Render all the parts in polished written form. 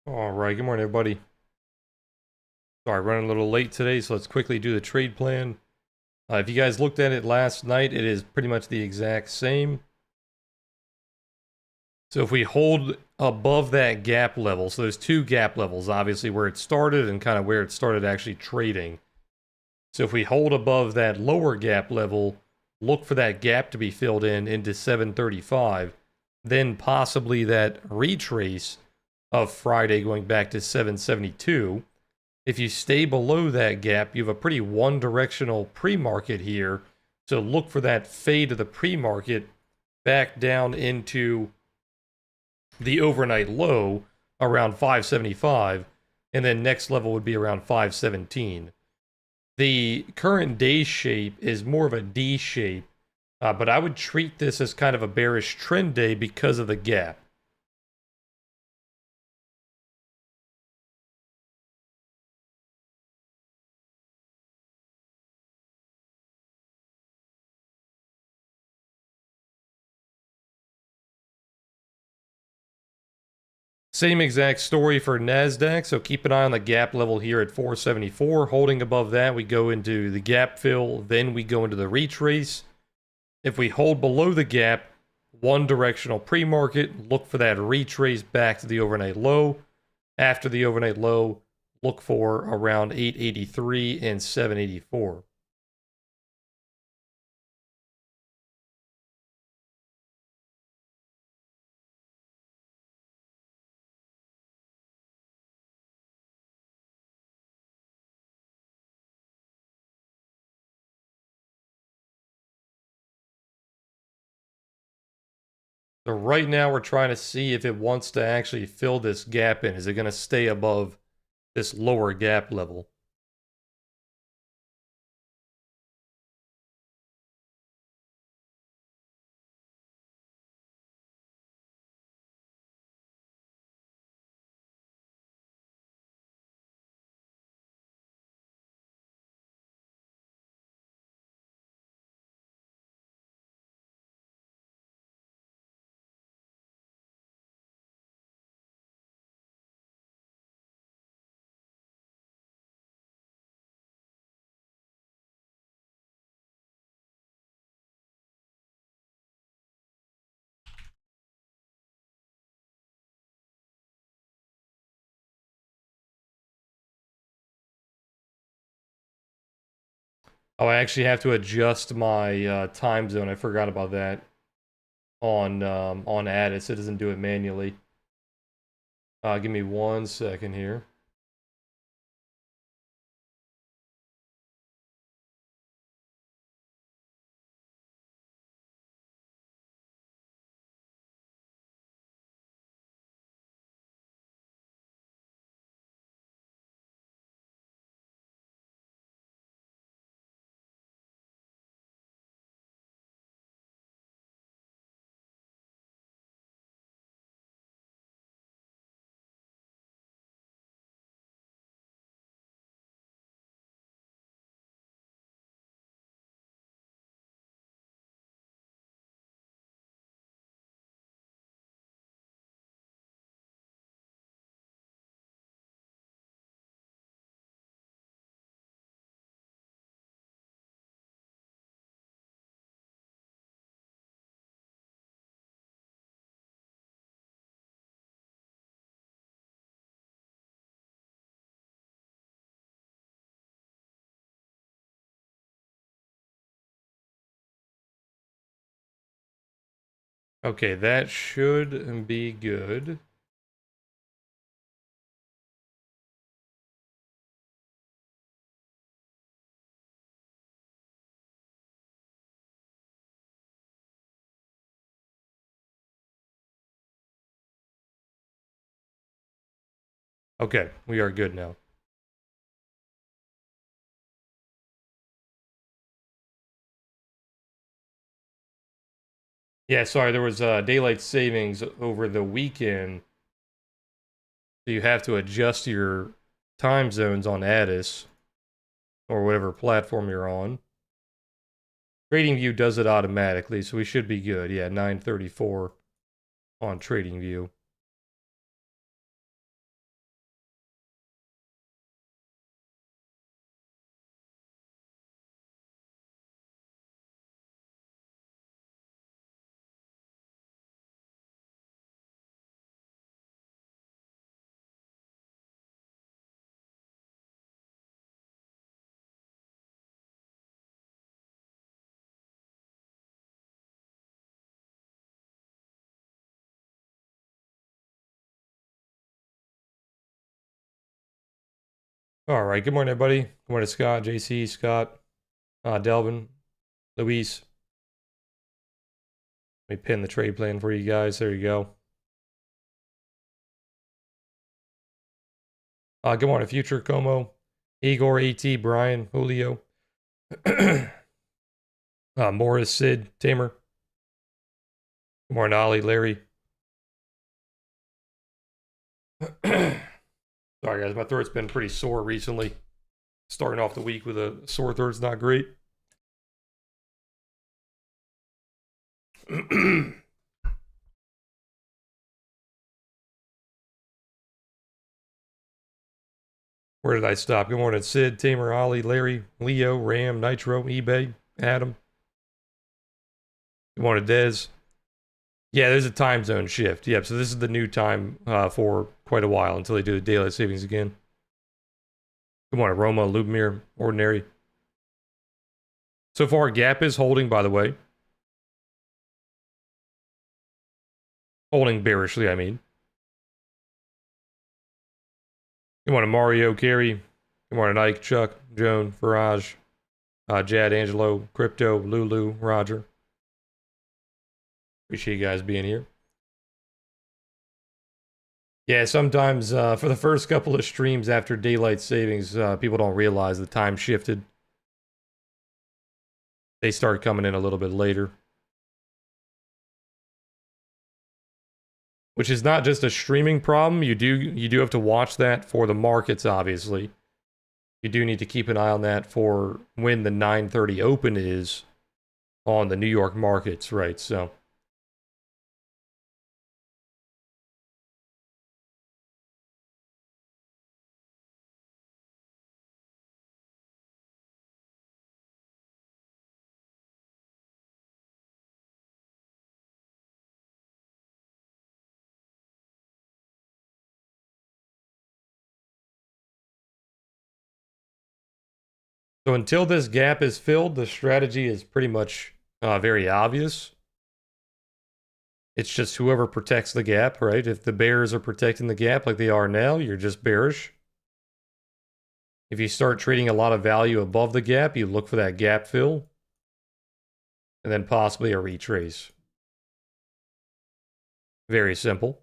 All right, good morning, everybody. Sorry, running a little late today, so let's quickly do the trade plan. If you guys looked at it last night, it is pretty much the exact same. So if we hold above that gap level, so there's two gap levels, obviously, where it started and kind of where it started actually trading. So if we hold above that lower gap level, look for that gap to be filled in into 735, then possibly that retrace of Friday going back to 772. If you stay below that gap, you have a pretty one-directional pre-market here. So look for that fade of the pre-market back down into the overnight low around 575, and then next level would be around 517. The current day shape is more of a D shape, but I would treat this as kind of a bearish trend day because of the gap. Same exact story for NASDAQ, so keep an eye on the gap level here at 474. Holding above that, we go into the gap fill, then we go into the retrace. If we hold below the gap, one directional pre-market, look for that retrace back to the overnight low. After the overnight low, look for around 883 and 784. So right now we're trying to see if it wants to actually fill this gap in. Is it going to stay above this lower gap level? Oh, I actually have to adjust my time zone. I forgot about that on Addis. It doesn't do it manually. Give me 1 second here. Okay, that should be good. Okay, we are good now. Yeah, sorry, there was daylight savings over the weekend. So you have to adjust your time zones on Addis or whatever platform you're on. TradingView does it automatically, so we should be good. Yeah, 934 on TradingView. All right, good morning, everybody. Good morning, Scott, JC, Scott, Delvin, Luis. Let me pin the trade plan for you guys. There you go. Good morning, Future, Como, Igor, AT, Brian, Julio, Morris, Sid, Tamer. Good morning, Ollie, Larry. Sorry, guys, my throat's been pretty sore recently. Starting off the week with a sore throat's not great. Where did I stop? Good morning, Sid, Tamer, Ollie, Larry, Leo, Ram, Nitro, eBay, Adam. Good morning, Dez. Yeah, there's a time zone shift. Yep, so this is the new time for quite a while until they do the daylight savings again. Good morning, Roma, Lubomir, Ordinary. So far, Gap is holding, by the way. Holding bearishly, I mean. Good morning, Mario, Carey. Good morning, Ike, Chuck, Joan, Faraj, Jad, Angelo, Crypto, Lulu, Roger. Appreciate you guys being here. Yeah, sometimes for the first couple of streams after daylight savings, people don't realize the time shifted. They start coming in a little bit later. Which is not just a streaming problem. You do have to watch that for the markets, obviously. You do need to keep an eye on that for when the 9:30 open is on the New York markets, right? So until this gap is filled, the strategy is pretty much very obvious. It's just whoever protects the gap, right? If the bears are protecting the gap like they are now, you're just bearish. If you start trading a lot of value above the gap, you look for that gap fill. And then possibly a retrace. Very simple.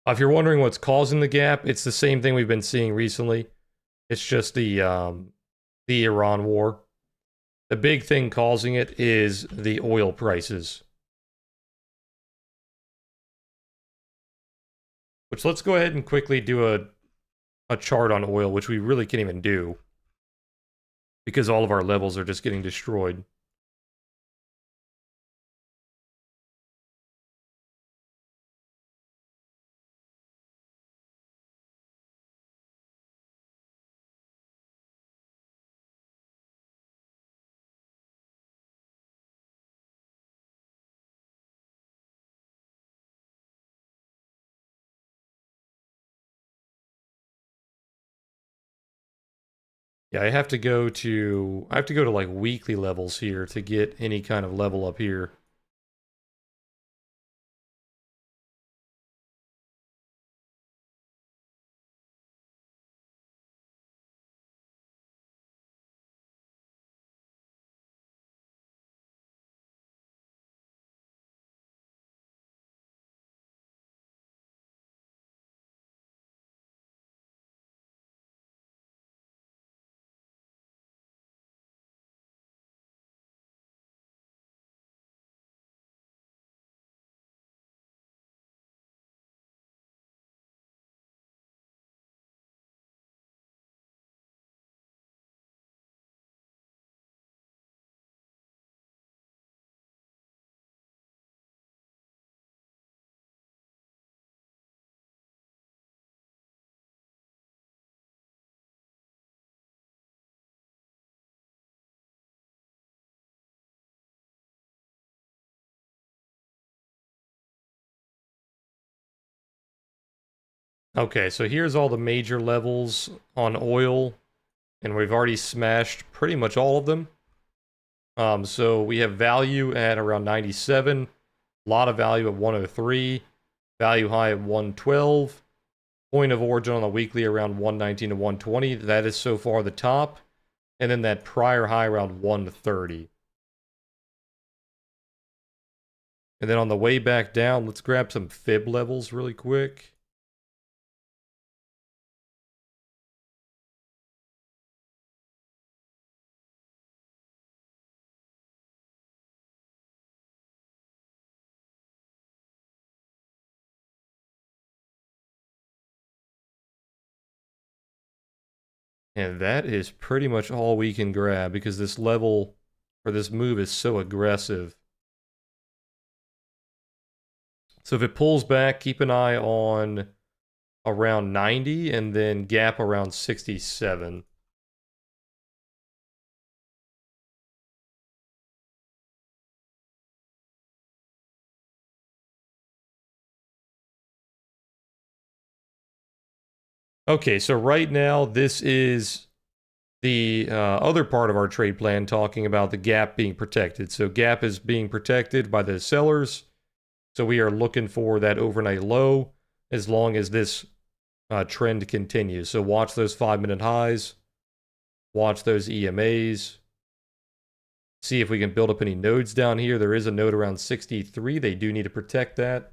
If you're wondering what's causing the gap, it's the same thing we've been seeing recently. It's just the Iran war. The big thing causing it is the oil prices. Which, let's go ahead and quickly do a chart on oil, which we really can't even do. Because all of our levels are just getting destroyed. Yeah, I have to go to like weekly levels here to get any kind of level up here. Okay, so here's all the major levels on oil, and we've already smashed pretty much all of them. So we have value at around 97, a lot of value at 103, value high at 112, Point of origin on the weekly around 119 to 120. That is so far the top. And then that prior high around 130. And then on the way back down, let's grab some fib levels really quick. And that is pretty much all we can grab because this level, or this move is so aggressive. So if it pulls back, keep an eye on around 90 and then gap around 67. Okay, so right now this is the other part of our trade plan talking about the gap being protected. So gap is being protected by the sellers. So we are looking for that overnight low as long as this trend continues. So watch those 5-minute highs. Watch those EMAs. See if we can build up any nodes down here. There is a node around 63. They do need to protect that.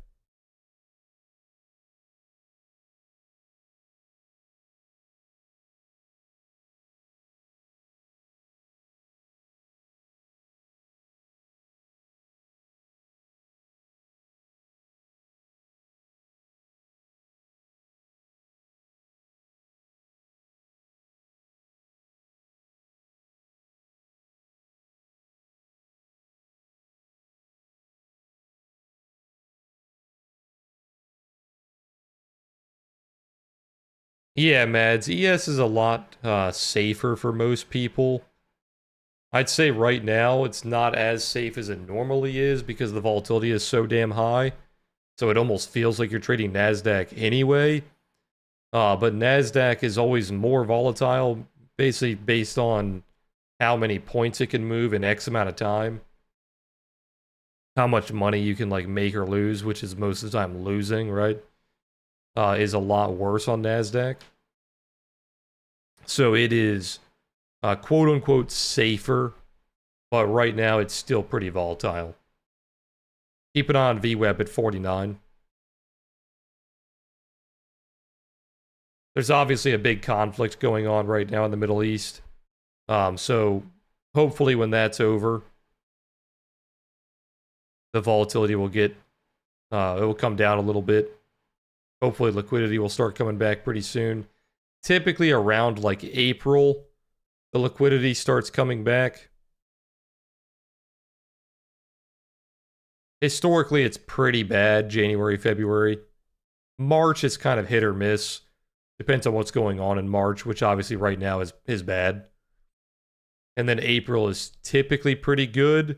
Yeah, Mads, ES is a lot safer for most people. I'd say right now it's not as safe as it normally is because the volatility is so damn high. So it almost feels like you're trading NASDAQ anyway. But NASDAQ is always more volatile, basically based on how many points it can move in X amount of time. How much money you can like make or lose, which is most of the time losing, right? Is a lot worse on NASDAQ. So it is quote unquote safer, but right now it's still pretty volatile. Keep an eye on VWAP at 49. There's obviously a big conflict going on right now in the Middle East. So hopefully when that's over, the volatility will get, it will come down a little bit. Hopefully liquidity will start coming back pretty soon. Typically around like April, the liquidity starts coming back. Historically, it's pretty bad, January, February. March is kind of hit or miss. Depends on what's going on in March, which obviously right now is bad. And then April is typically pretty good.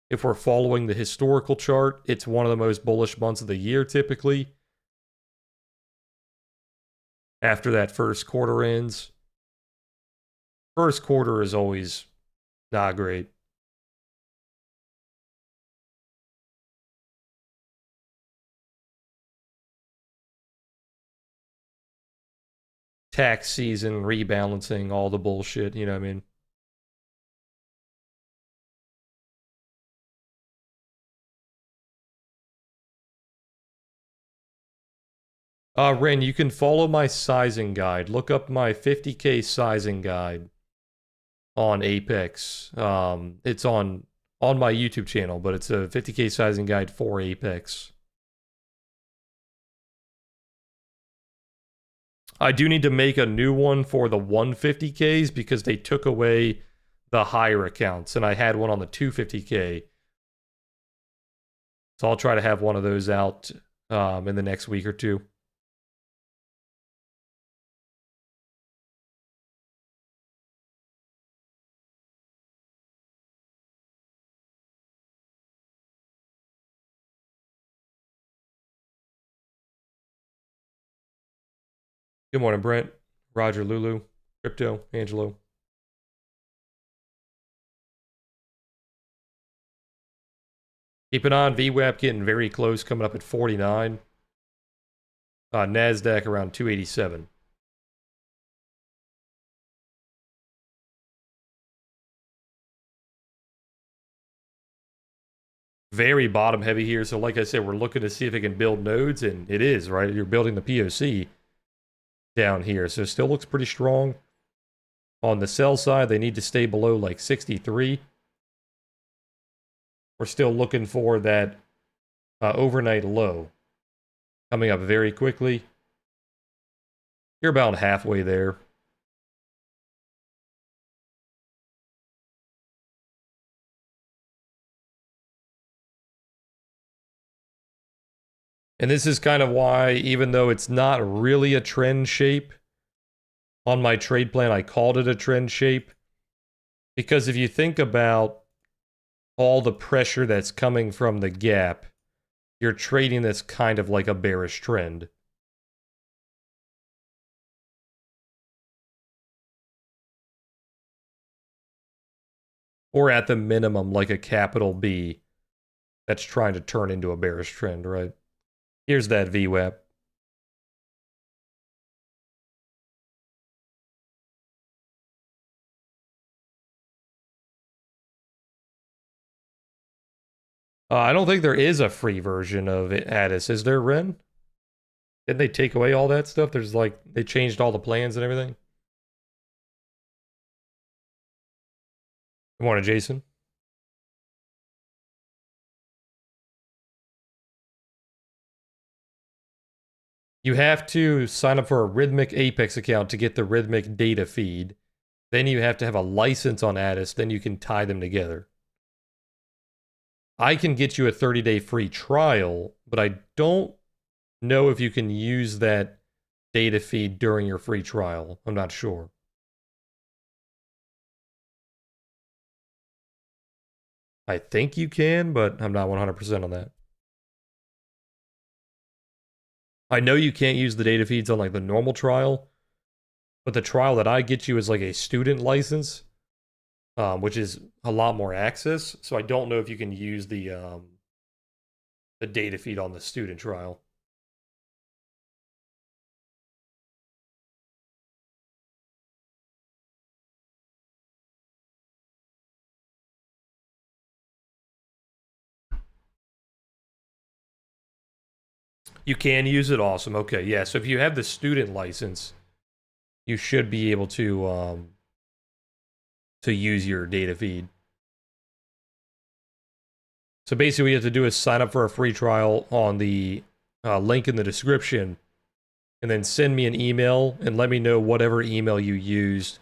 If we're following the historical chart, it's one of the most bullish months of the year typically. After that first quarter ends. First quarter is always not great. Tax season, rebalancing, all the bullshit, you know what I mean? Ren, you can follow my sizing guide. Look up my 50K sizing guide on Apex. It's on my YouTube channel, but it's a 50K sizing guide for Apex. I do need to make a new one for the 150Ks because they took away the higher accounts, and I had one on the 250K. So I'll try to have one of those out in the next week or two. Good morning, Brent, Roger, Lulu, Crypto, Angelo. Keep an eye on VWAP getting very close, coming up at 49. NASDAQ around 287. Very bottom heavy here. So like I said, we're looking to see if it can build nodes, and it is, right? You're building the POC down here. So it still looks pretty strong. On the sell side, they need to stay below like 63. We're still looking for that overnight low coming up very quickly. You're about halfway there. And this is kind of why, even though it's not really a trend shape, on my trade plan, I called it a trend shape. Because if you think about all the pressure that's coming from the gap, you're trading this kind of like a bearish trend. Or at the minimum, like a capital B that's trying to turn into a bearish trend, right? Here's that VWAP. I don't think there is a free version of it, Addis. Is there, Ren? Didn't they take away all that stuff? There's like, they changed all the plans and everything? Good morning, Jason. You have to sign up for a Rhythmic Apex account to get the Rhythmic data feed. Then you have to have a license on Addis, then you can tie them together. I can get you a 30-day free trial, but I don't know if you can use that data feed during your free trial. I'm not sure. I think you can, but I'm not 100% on that. I know you can't use the data feeds on like the normal trial, but the trial that I get you is like a student license, which is a lot more access. So I don't know if you can use the data feed on the student trial. You can use it. Awesome. Okay, yeah. So if you have the student license, you should be able to use your data feed. So basically, what you have to do is sign up for a free trial on the link in the description, and then send me an email and let me know whatever email you used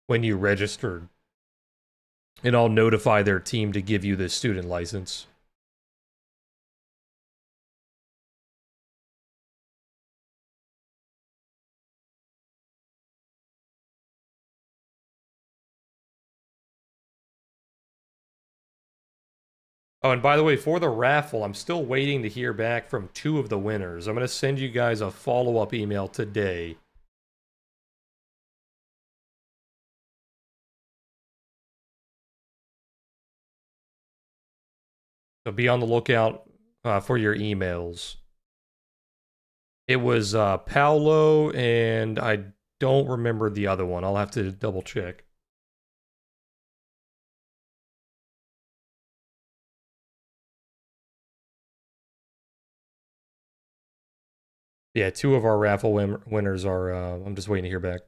when you registered, and I'll notify their team to give you the student license. Oh, and by the way, for the raffle, I'm still waiting to hear back from 2 of the winners. I'm going to send you guys a follow-up email today. So be on the lookout for your emails. It was Paolo, and I don't remember the other one. I'll have to double check. Yeah, 2 of our raffle winners are, I'm just waiting to hear back.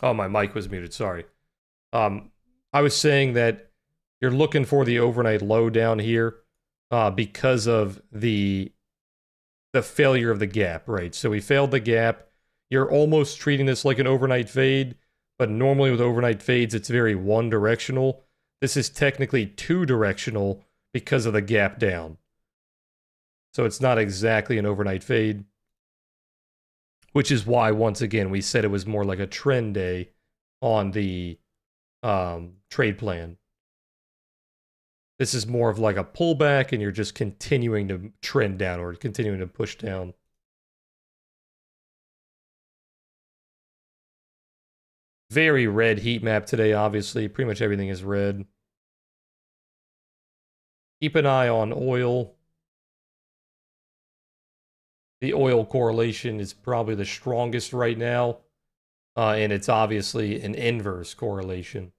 Oh, my mic was muted, sorry. I was saying that you're looking for the overnight low down here because of the failure of the gap, right? So we failed the gap. You're almost treating this like an overnight fade, but normally with overnight fades, it's very one directional. This is technically two directional because of the gap down. So it's not exactly an overnight fade, which is why, once again, we said it was more like a trend day on the trade plan. This is more of like a pullback, and you're just continuing to trend downward, continuing to push down. Very red heat map today, obviously. Pretty much everything is red. Keep an eye on oil. The oil correlation is probably the strongest right now, and it's obviously an inverse correlation.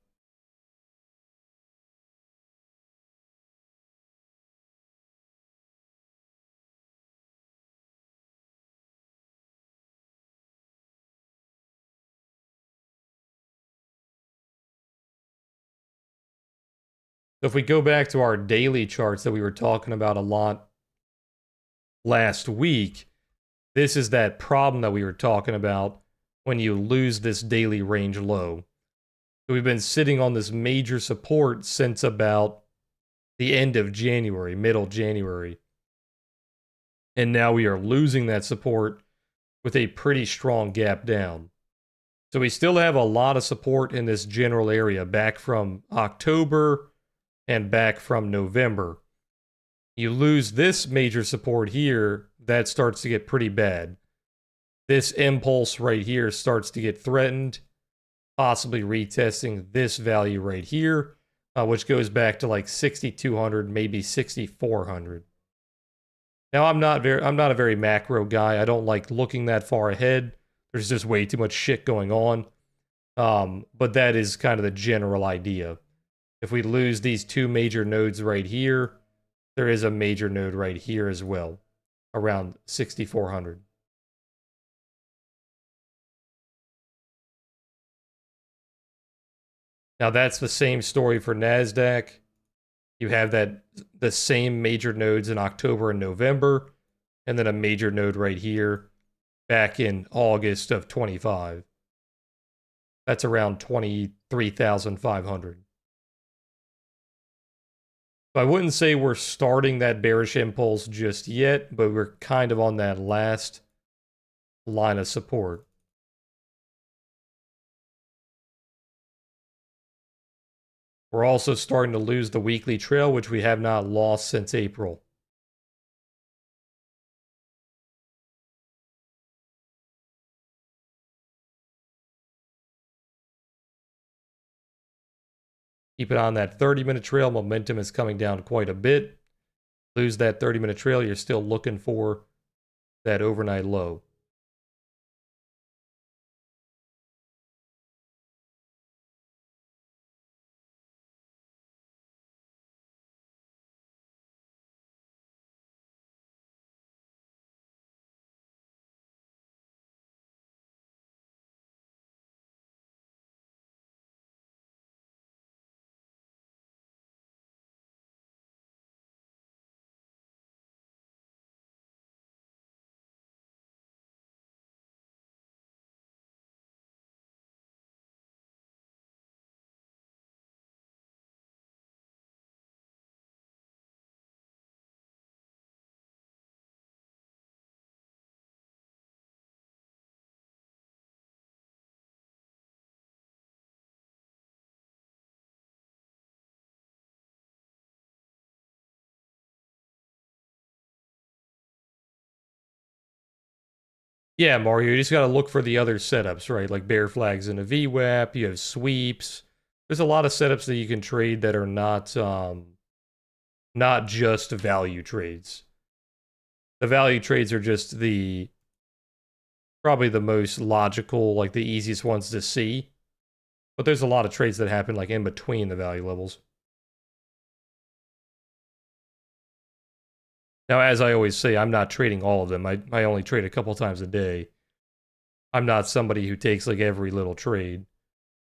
So if we go back to our daily charts that we were talking about a lot last week, this is that problem that we were talking about when you lose this daily range low. So we've been sitting on this major support since about the end of January, middle January. And now we are losing that support with a pretty strong gap down. So we still have a lot of support in this general area back from October and back from November. You lose this major support here, that starts to get pretty bad. This impulse right here starts to get threatened, possibly retesting this value right here, which goes back to like 6,200, maybe 6,400. Now I'm not a very macro guy. I don't like looking that far ahead. There's just way too much shit going on. But that is kind of the general idea. If we lose these two major nodes right here, there is a major node right here as well, around 6,400. Now that's the same story for NASDAQ. You have the same major nodes in October and November, and then a major node right here back in August of 25. That's around 23,500. So I wouldn't say we're starting that bearish impulse just yet, but we're kind of on that last line of support. We're also starting to lose the weekly trail, which we have not lost since April. Keep it on that 30-minute trail. Momentum is coming down quite a bit. Lose that 30-minute trail, you're still looking for that overnight low. Yeah, Mario, you just got to look for the other setups, right? Like bear flags in a VWAP, you have sweeps. There's a lot of setups that you can trade that are not just value trades. The value trades are just probably the most logical, like the easiest ones to see. But there's a lot of trades that happen like in between the value levels. Now, as I always say, I'm not trading all of them. I only trade a couple times a day. I'm not somebody who takes like every little trade.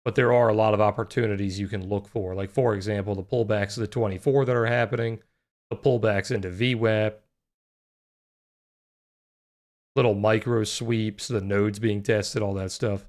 But there are a lot of opportunities you can look for. Like, for example, the pullbacks of the 24 that are happening, the pullbacks into VWAP, little micro sweeps, the nodes being tested, all that stuff.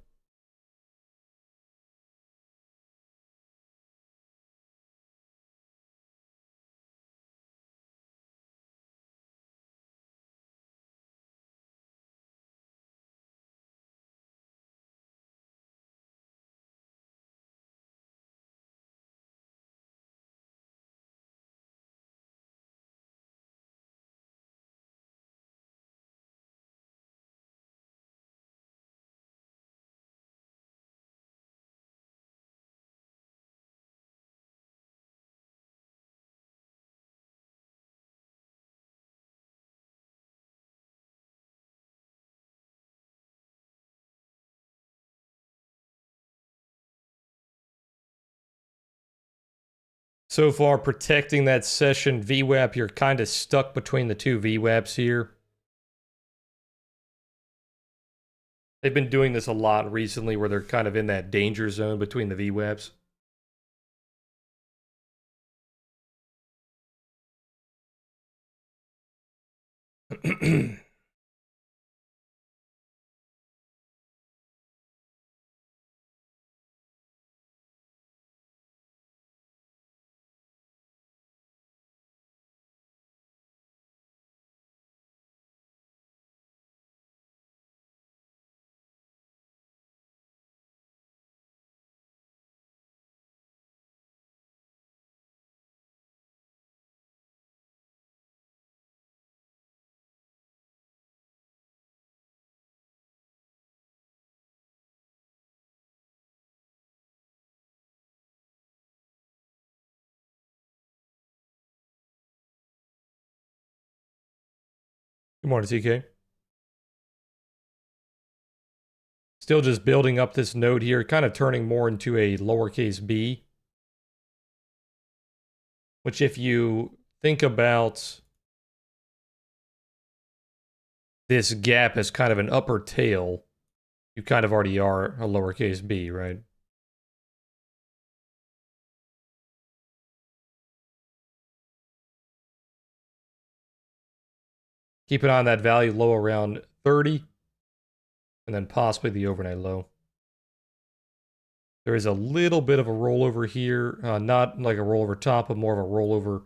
So far, protecting that session VWAP, you're kind of stuck between the two VWAPs here. They've been doing this a lot recently where they're kind of in that danger zone between the VWAPs. Good morning, TK. Still just building up this node here, kind of turning more into a lowercase b. Which if you think about this gap as kind of an upper tail, you kind of already are a lowercase b, right? Keep an eye on that value low around 30, and then possibly the overnight low. There is a little bit of a rollover here, not like a rollover top, but more of a rollover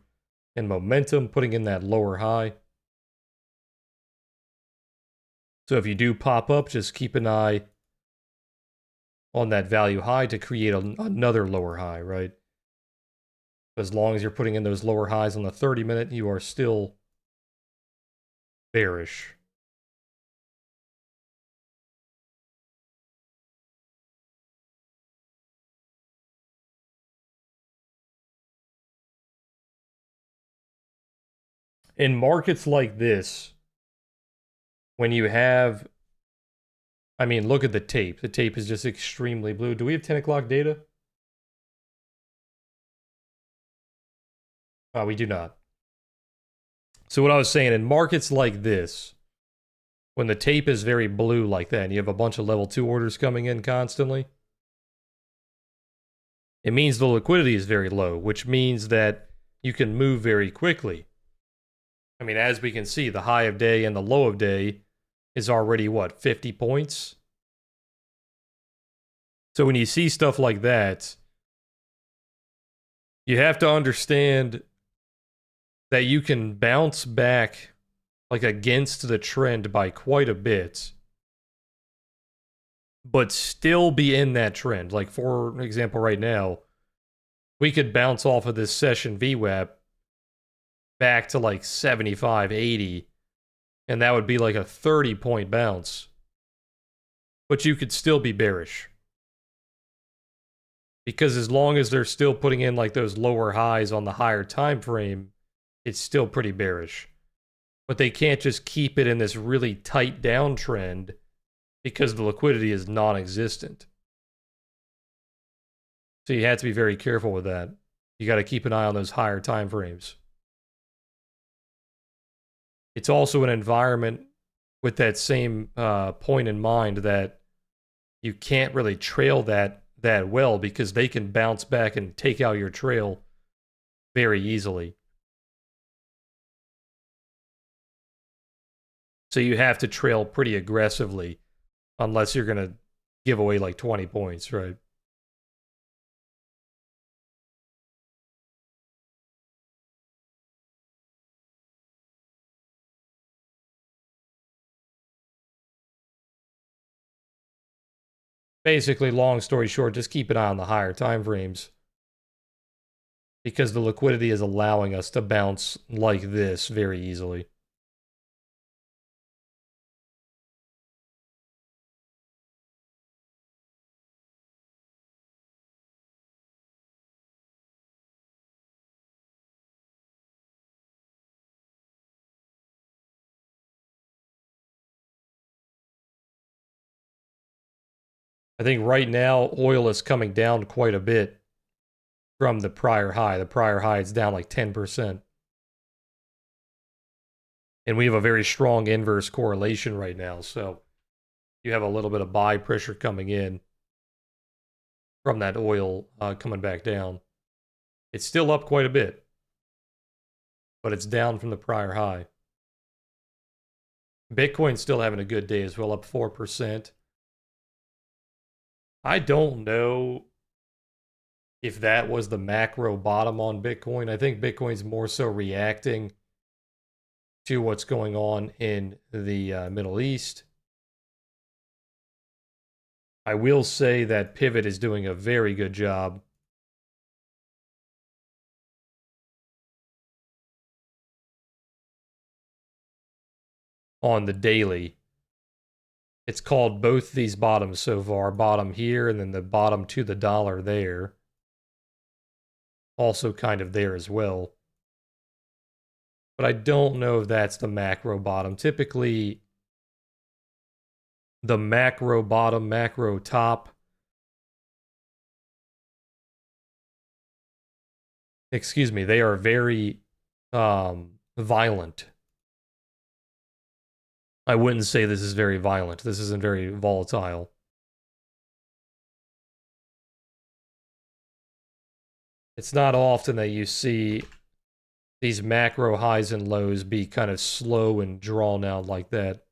in momentum, putting in that lower high. So if you do pop up, just keep an eye on that value high to create another lower high, right? As long as you're putting in those lower highs on the 30-minute, you are still bearish. In markets like this, when you have, I mean, look at the tape. The tape is just extremely blue. Do we have 10 o'clock data? We do not. So what I was saying, in markets like this, when the tape is very blue like that, and you have a bunch of level 2 orders coming in constantly, it means the liquidity is very low, which means that you can move very quickly. I mean, as we can see, the high of day and the low of day is already, what, 50 points? So when you see stuff like that, you have to understand that you can bounce back like against the trend by quite a bit, but still be in that trend. Like, for example, right now, we could bounce off of this session VWAP back to like 75, 80, and that would be like a 30-point bounce. But you could still be bearish. Because as long as they're still putting in like those lower highs on the higher time frame, it's still pretty bearish. But they can't just keep it in this really tight downtrend because the liquidity is non-existent. So you have to be very careful with that. You got to keep an eye on those higher time frames. It's also an environment with that same point in mind that you can't really trail that that well because they can bounce back and take out your trail very easily. So you have to trail pretty aggressively unless you're going to give away like 20 points, right? Basically, long story short, just keep an eye on the higher time frames because the liquidity is allowing us to bounce like this very easily. I think right now oil is coming down quite a bit from the prior high. The prior high is down like 10%. And we have a very strong inverse correlation right now. So you have a little bit of buy pressure coming in from that oil coming back down. It's still up quite a bit, but it's down from the prior high. Bitcoin's still having a good day as well, up 4%. I don't know if that was the macro bottom on Bitcoin. I think Bitcoin's more so reacting to what's going on in the Middle East. I will say that Pivot is doing a very good job on the daily. It's called both these bottoms so far, bottom here and then the bottom to the dollar there. Also kind of there as well. But I don't know if that's the macro bottom. Typically, the macro bottom, macro top, excuse me, they are very violent. I wouldn't say this is very violent. This isn't very volatile. It's not often that you see these macro highs and lows be kind of slow and drawn out like that.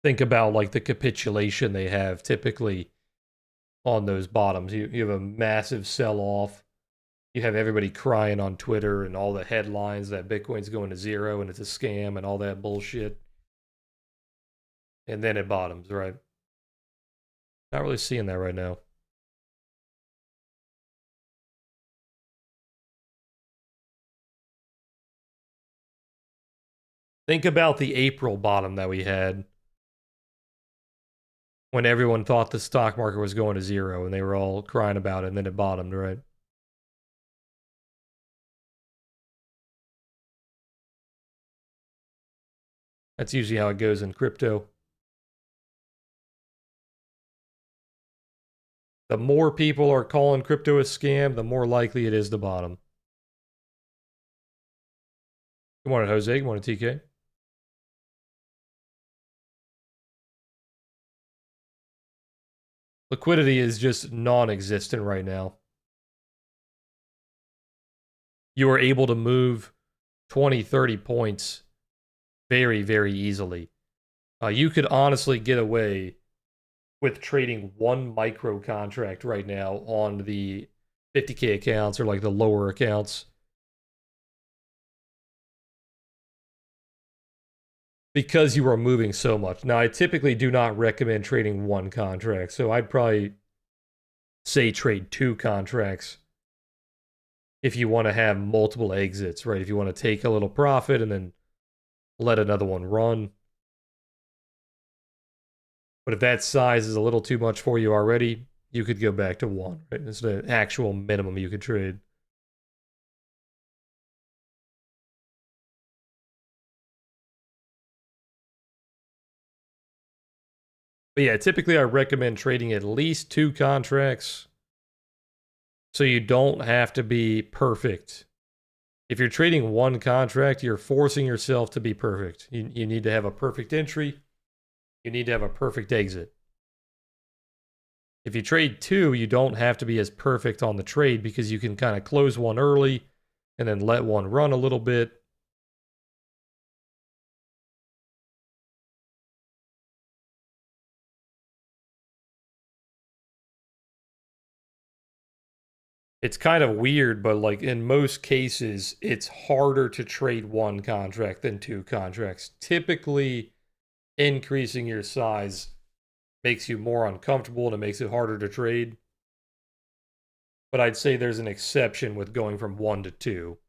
Think about like the capitulation they have typically on those bottoms. You have a massive sell-off. You have everybody crying on Twitter and all the headlines that Bitcoin's going to zero and it's a scam and all that bullshit. And then it bottoms, right? Not really seeing that right now. Think about the April bottom that we had when everyone thought the stock market was going to zero and they were all crying about it and then it bottomed, right? That's usually how it goes in crypto. The more people are calling crypto a scam, the more likely it is to bottom. Good morning, Jose. Good morning, TK. Liquidity is just non-existent right now. You are able to move 20, 30 points very, very easily. You could honestly get away with trading one micro contract right now on the 50K accounts or like the lower accounts. Because you are moving so much. Now, I typically do not recommend trading one contract, so I'd probably say trade two contracts if you want to have multiple exits, right? If you want to take a little profit and then let another one run. But if that size is a little too much for you already, you could go back to one, right? It's the actual minimum you could trade. But yeah, typically I recommend trading at least two contracts so you don't have to be perfect If you're trading one contract, you're forcing yourself to be perfect. You need to have a perfect entry. You need to have a perfect exit. If you trade two, you don't have to be as perfect on the trade because you can kind of close one early and then let one run a little bit. It's kind of weird, but like in most cases, it's harder to trade one contract than two contracts. Typically, increasing your size makes you more uncomfortable and it makes it harder to trade. But I'd say there's an exception with going from one to two.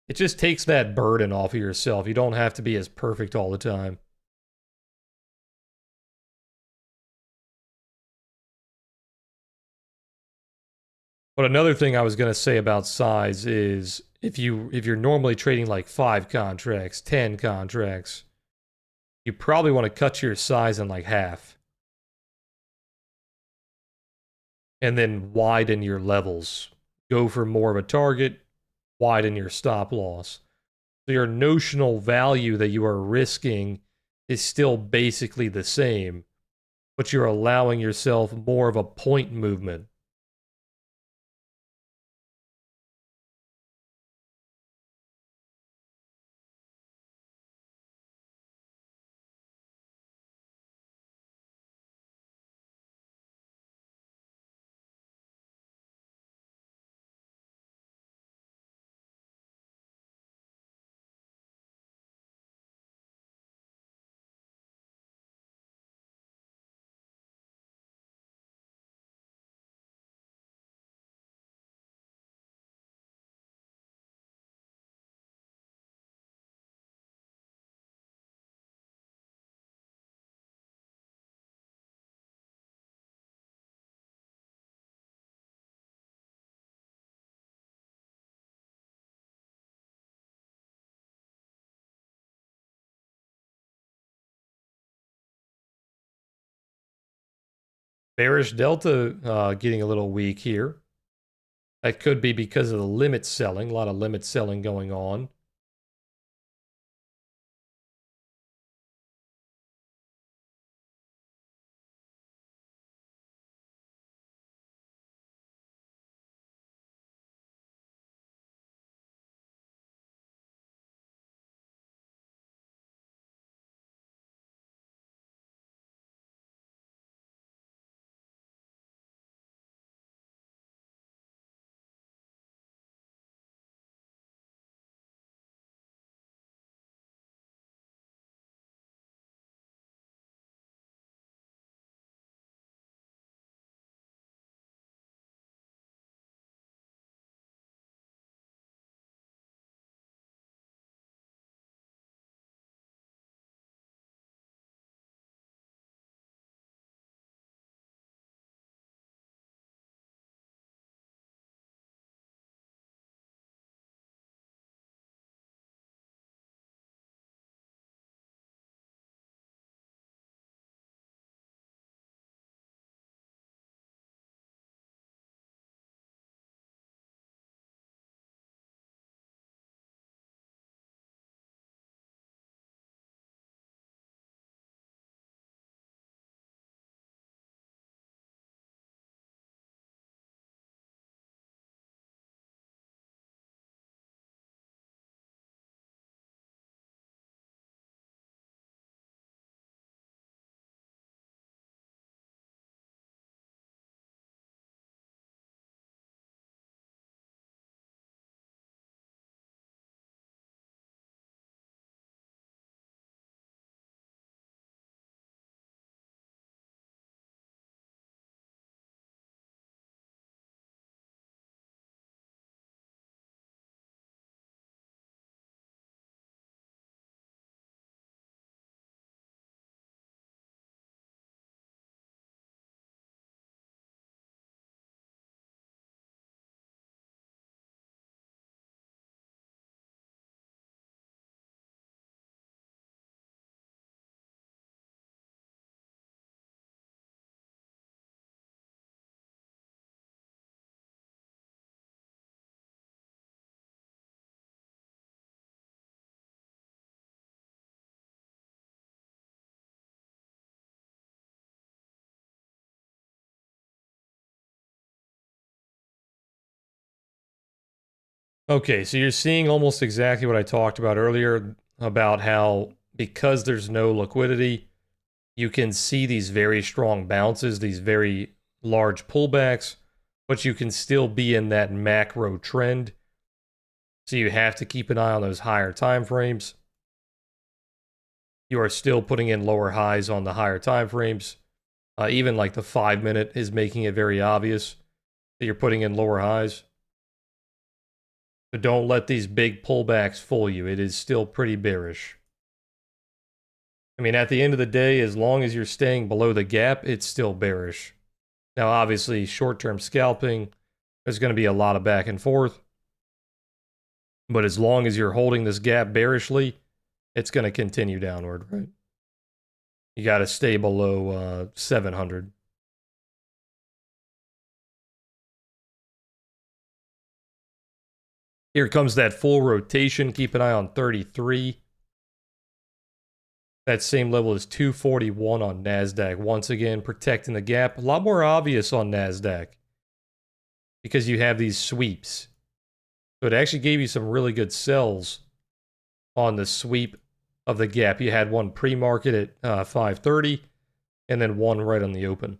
It just takes that burden off of yourself. You don't have to be as perfect all the time. But another thing I was going to say about size is if you're normally trading like 5 contracts, 10 contracts, you probably want to cut your size in like half. And then widen your levels. Go for more of a target, widen your stop loss. So your notional value that you are risking is still basically the same, but you're allowing yourself more of a point movement. Bearish delta getting a little weak here. That could be because of the limit selling, a lot of limit selling going on. Okay, so you're seeing almost exactly what I talked about earlier about how because there's no liquidity, you can see these very strong bounces, these very large pullbacks, but you can still be in that macro trend. So you have to keep an eye on those higher time frames. You are still putting in lower highs on the higher time frames. Even like the 5-minute is making it very obvious that you're putting in lower highs. But don't let these big pullbacks fool you. It is still pretty bearish. I mean, at the end of the day, as long as you're staying below the gap, it's still bearish. Now, obviously, short-term scalping, there's going to be a lot of back and forth. But as long as you're holding this gap bearishly, it's going to continue downward, right? You got to stay below 700. Here comes that full rotation. Keep an eye on 33. That same level is 241 on NASDAQ. Once again, protecting the gap. A lot more obvious on NASDAQ because you have these sweeps. So it actually gave you some really good sells on the sweep of the gap. You had one pre-market at 530 and then one right on the open.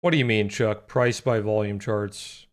What do you mean, Chuck? Price by volume charts?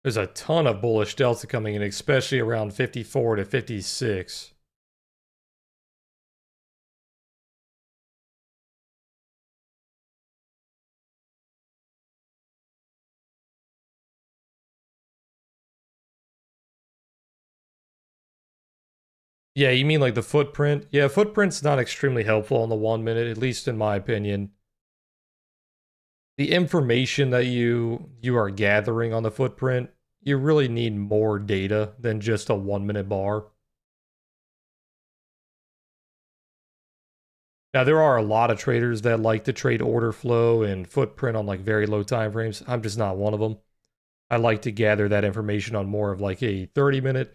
There's a ton of bullish delta coming in, especially around 54 to 56. Yeah, you mean like the footprint? Yeah, footprint's not extremely helpful on the 1 minute, at least in my opinion. The information that you are gathering on the footprint, you really need more data than just a 1 minute bar. Now, there are a lot of traders that like to trade order flow and footprint on like very low time frames. I'm just not one of them. I like to gather that information on more of like a 30 minute.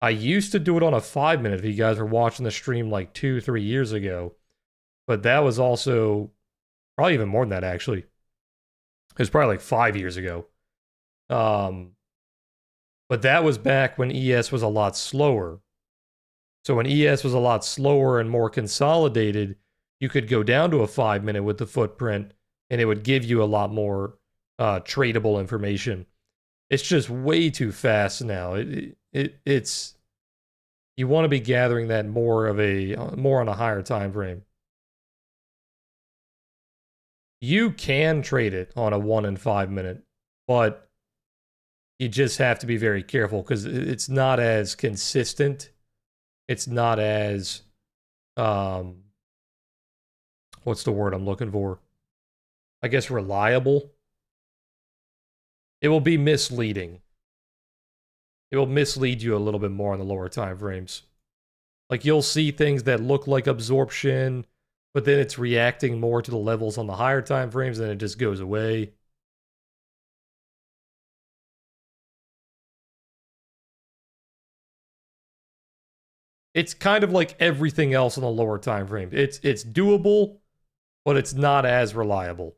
I used to do it on a 5 minute if you guys were watching the stream like 2, 3 years ago. But that was also probably even more than that actually. It was probably like 5 years ago. Um, but that was back when ES was a lot slower. So when ES was a lot slower and more consolidated, you could go down to a 5 minute with the footprint and it would give you a lot more tradable information. It's just way too fast now. It's you want to be gathering that more on a higher time frame. You can trade it on a 1 and 5 minute, but you just have to be very careful because it's not as consistent. It's not as um what's the word I'm looking for? I guess reliable. It will be misleading. It will mislead you a little bit more on the lower time frames. Like you'll see things that look like absorption, but then it's reacting more to the levels on the higher time frames and it just goes away. It's kind of like everything else on the lower time frame. It's doable, but it's not as reliable.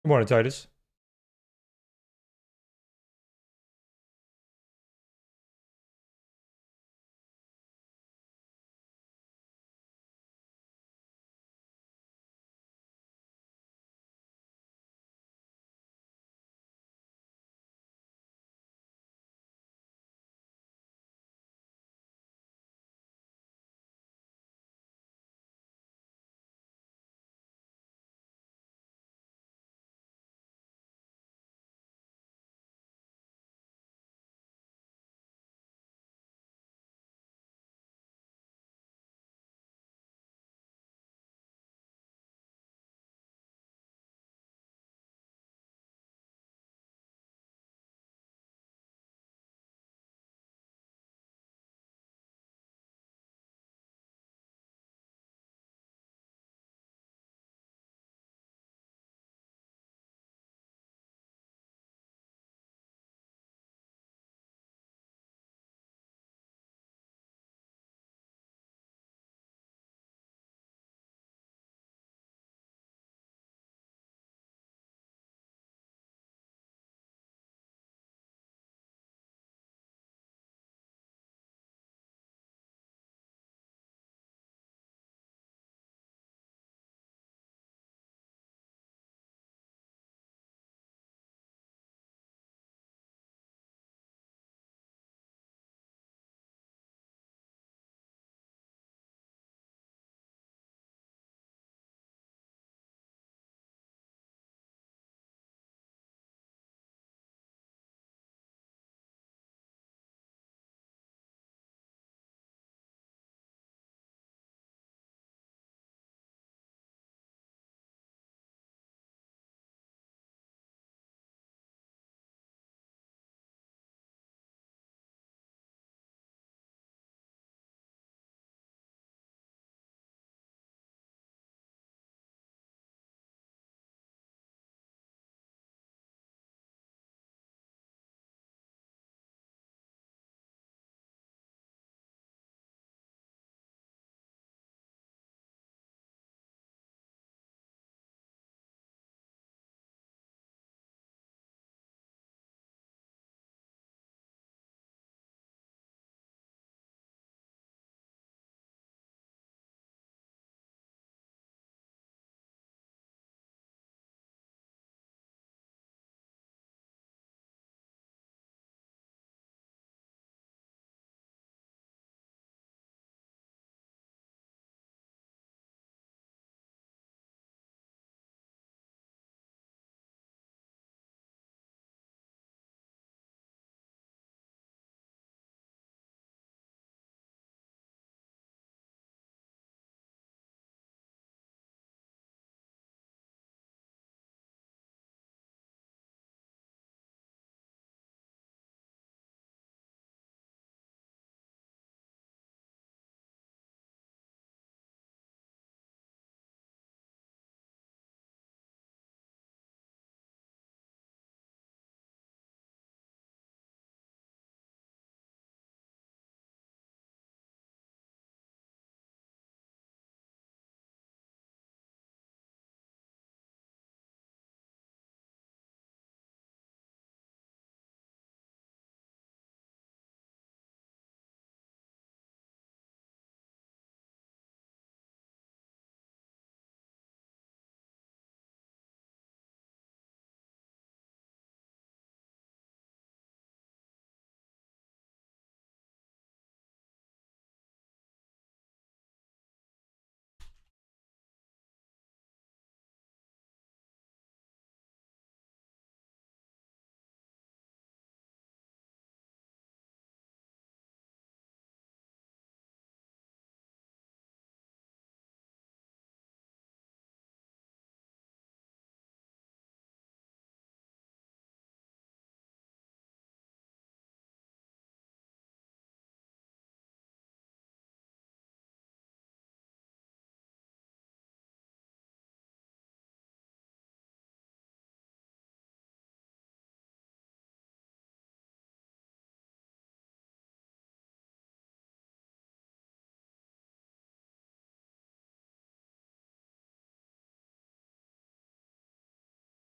Good morning, Titus.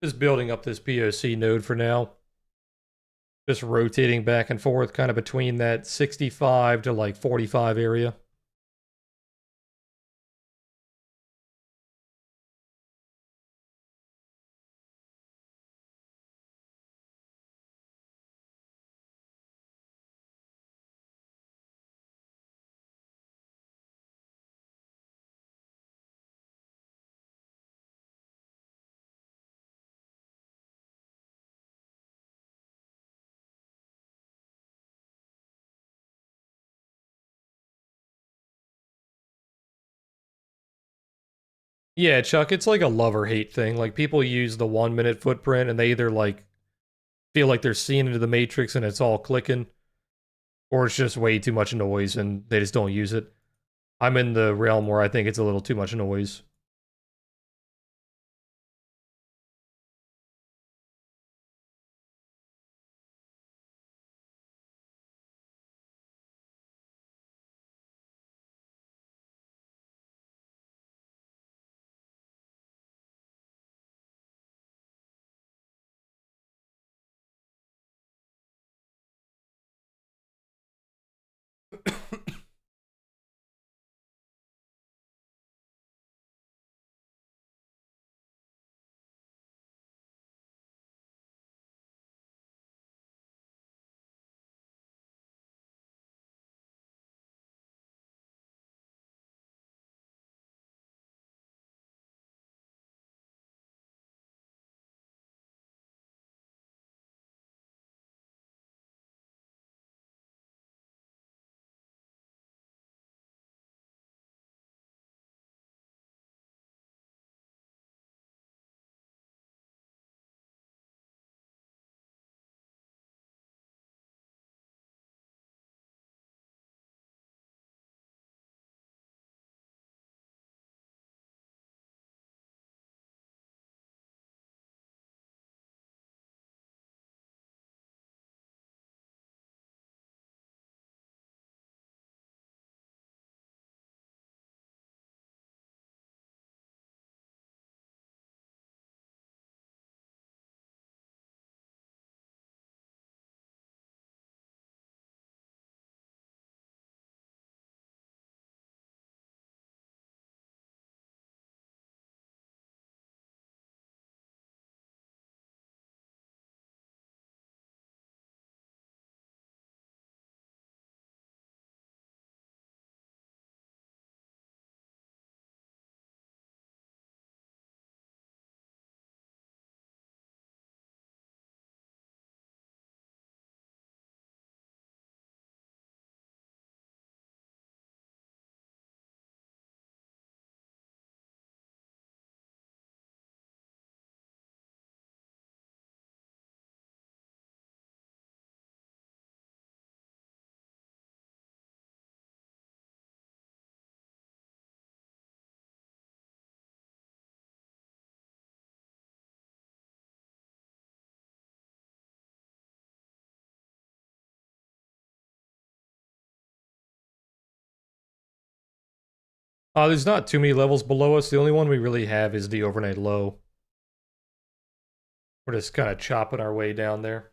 Just building up this POC node for now. Just rotating back and forth kind of between that 65 to like 45 area. Yeah, Chuck, it's like a love or hate thing. Like people use the 1 minute footprint and they either like feel like they're seeing into the matrix and it's all clicking, or it's just way too much noise and they just don't use it. I'm in the realm where I think it's a little too much noise. There's not too many levels below us. The only one we really have is the overnight low. We're just kind of chopping our way down there.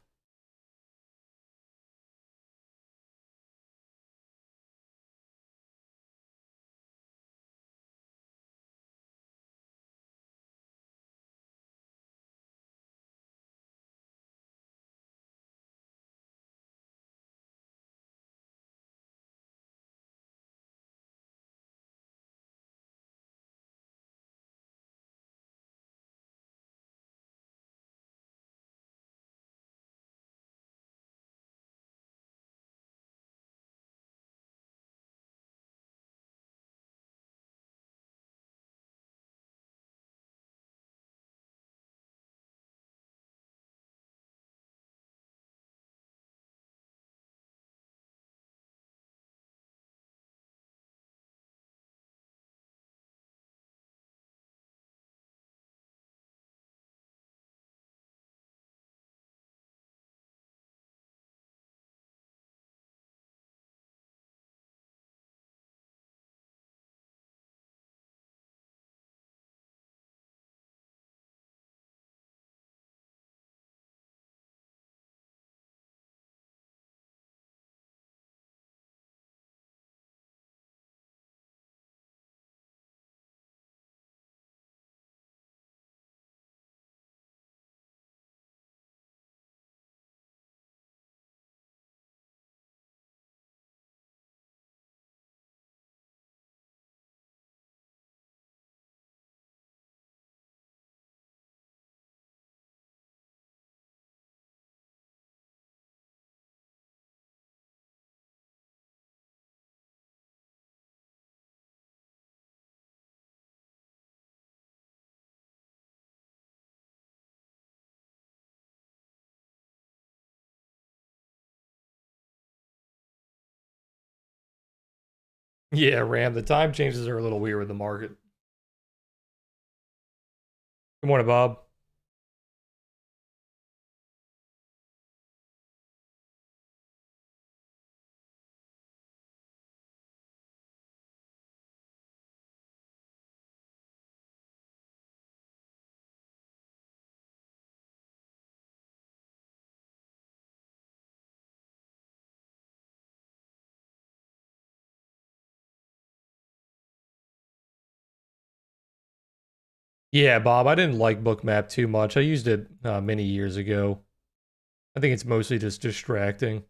Yeah, Ram, the time changes are a little weird with the market. Good morning, Bob. Yeah, Bob, I didn't like Bookmap too much. I used it many years ago. I think it's mostly just distracting.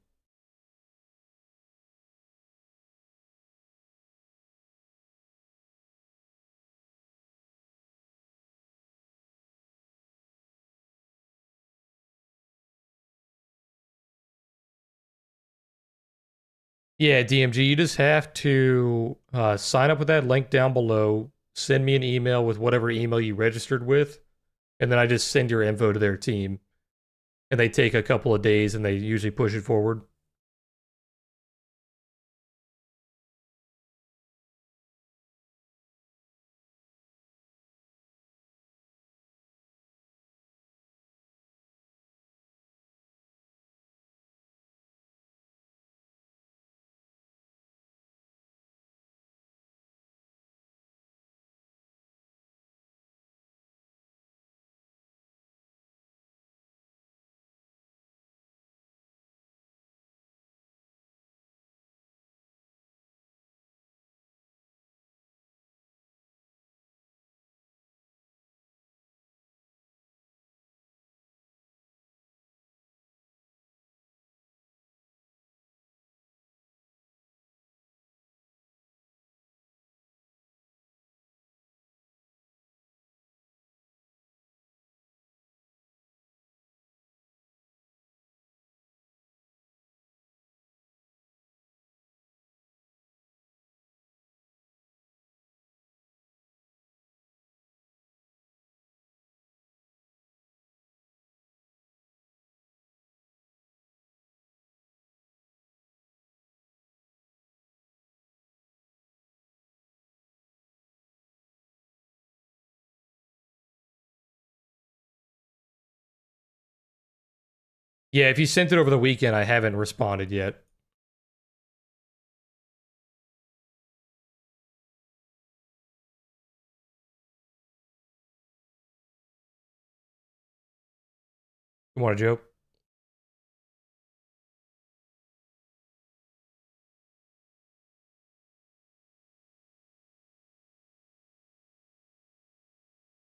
Yeah, DMG, you just have to sign up with that link down below, send me an email with whatever email you registered with, and then I just send your info to their team. And they take a couple of days and they usually push it forward. Yeah, if you sent it over the weekend, I haven't responded yet. You want a joke?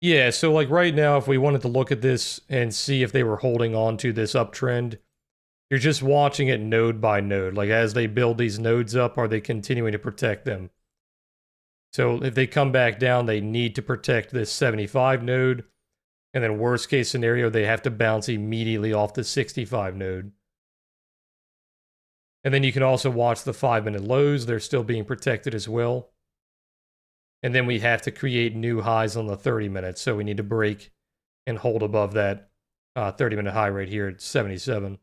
Yeah, so like right now, if we wanted to look at this and see if they were holding on to this uptrend, you're just watching it node by node. Like as they build these nodes up, are they continuing to protect them? So if they come back down, they need to protect this 75 node. And then worst case scenario, they have to bounce immediately off the 65 node. And then you can also watch the 5-minute lows. They're still being protected as well. And then we have to create new highs on the 30 minutes. So we need to break and hold above that 30-minute high right here at 77.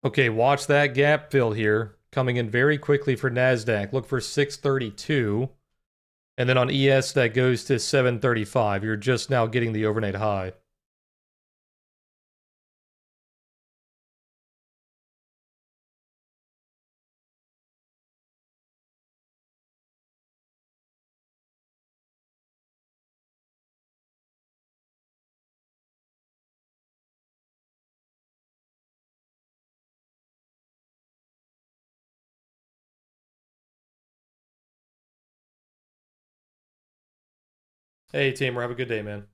Okay, watch that gap fill here. Coming in very quickly for NASDAQ. Look for 632. And then on ES, that goes to 735. You're just now getting the overnight high. Hey, Tamer, have a good day, man.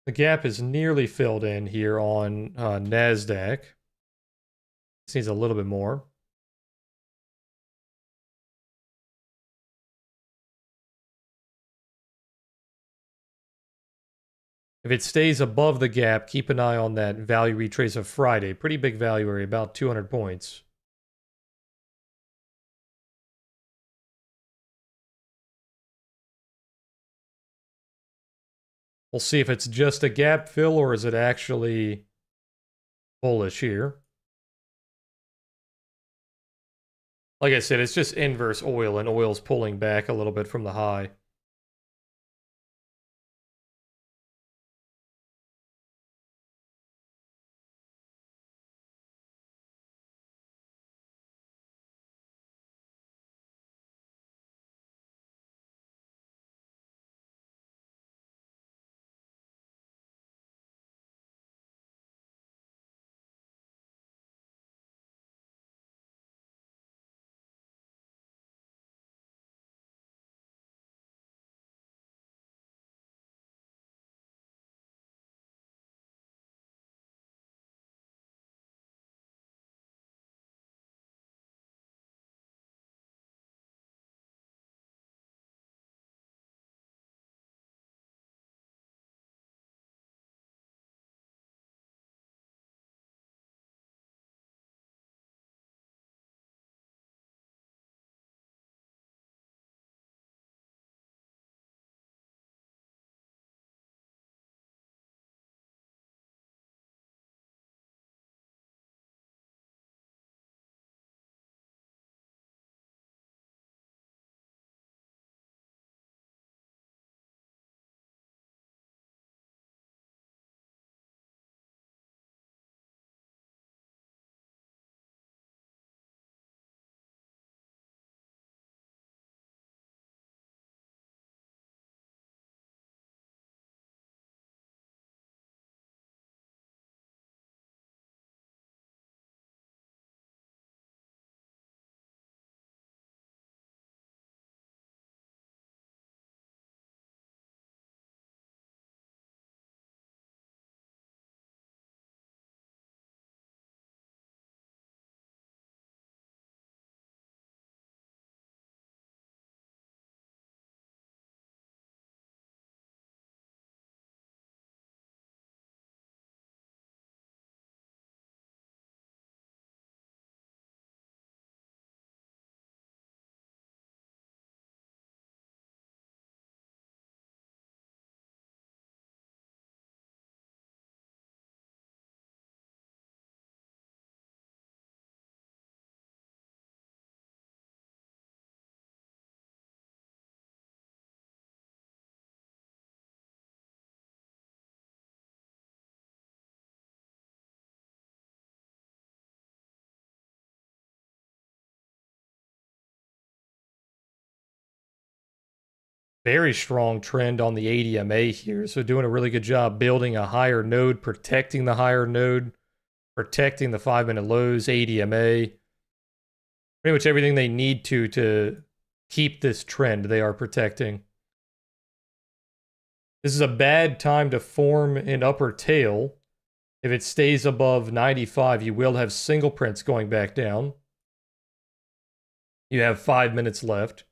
The gap is nearly filled in here on NASDAQ. This needs a little bit more. If it stays above the gap, keep an eye on that value retrace of Friday. Pretty big value area, about 200 points. We'll see if it's just a gap fill or is it actually bullish here. Like I said, it's just inverse oil, and oil's pulling back a little bit from the high. Very strong trend on the ADMA here. So doing a really good job building a higher node, protecting the higher node, protecting the 5-minute lows, ADMA. Pretty much everything they need to keep this trend they are protecting. This is a bad time to form an upper tail. If it stays above 95, you will have single prints going back down. You have 5 minutes left.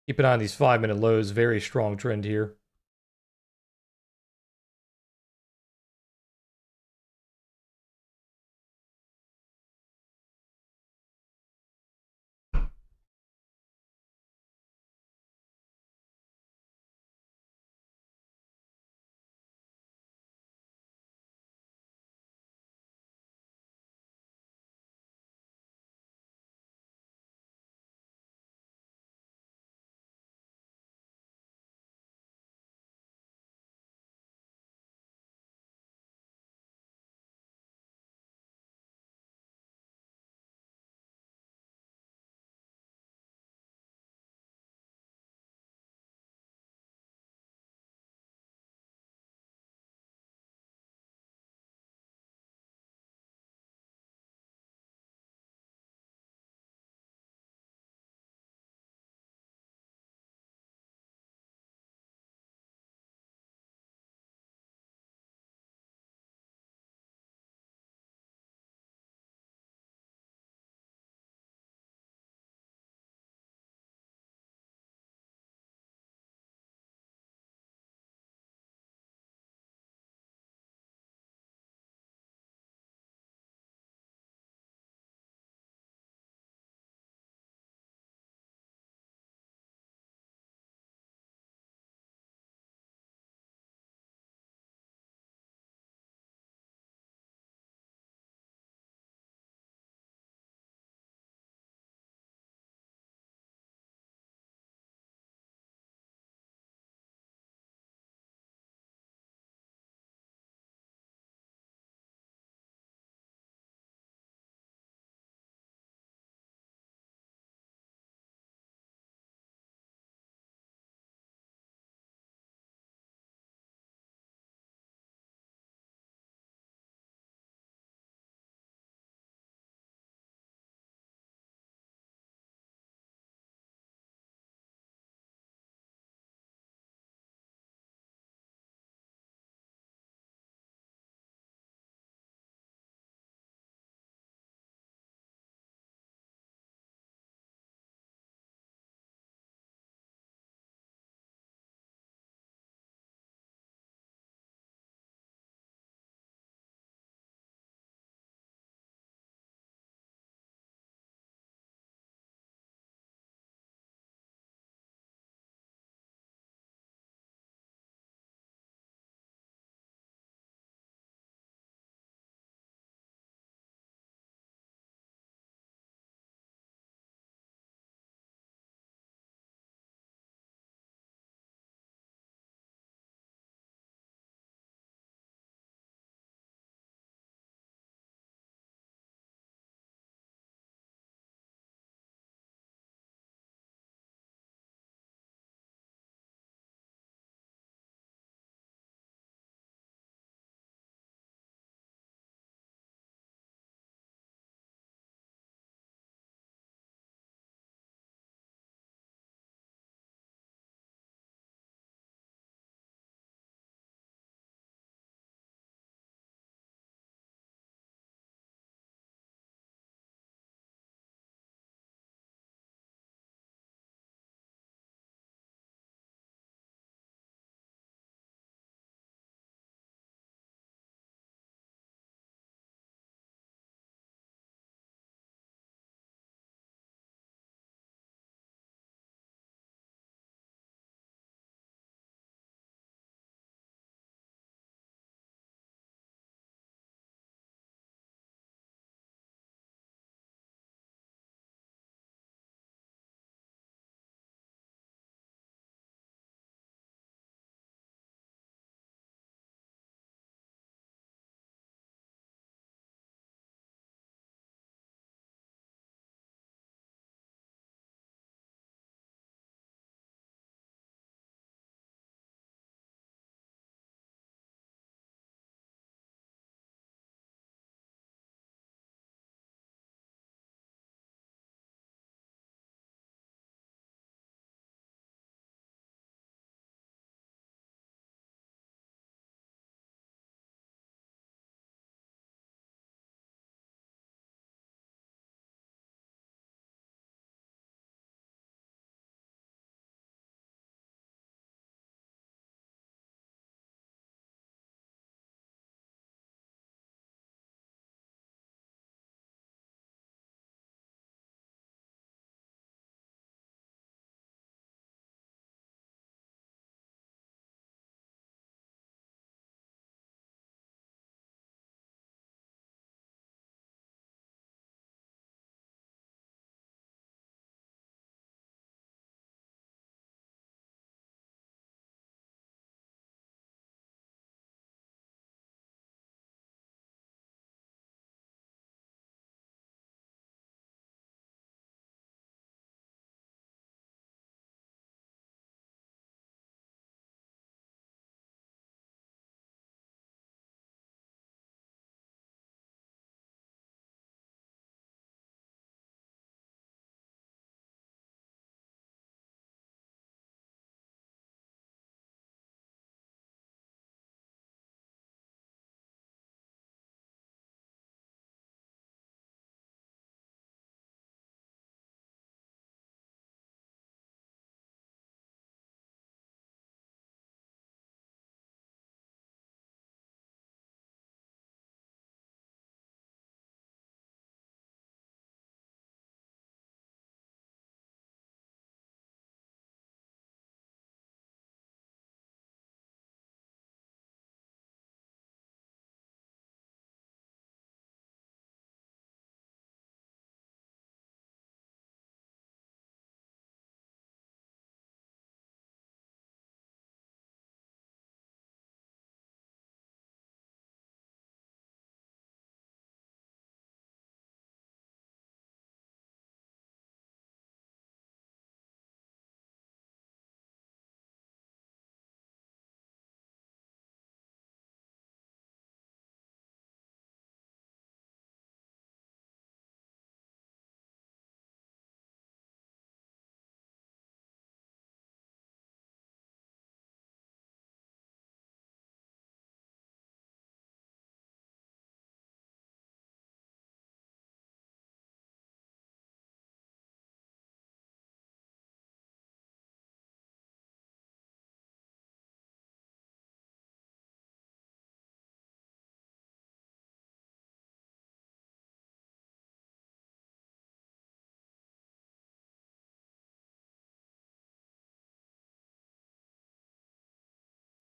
Keep an eye on these 5-minute lows. Very strong trend here.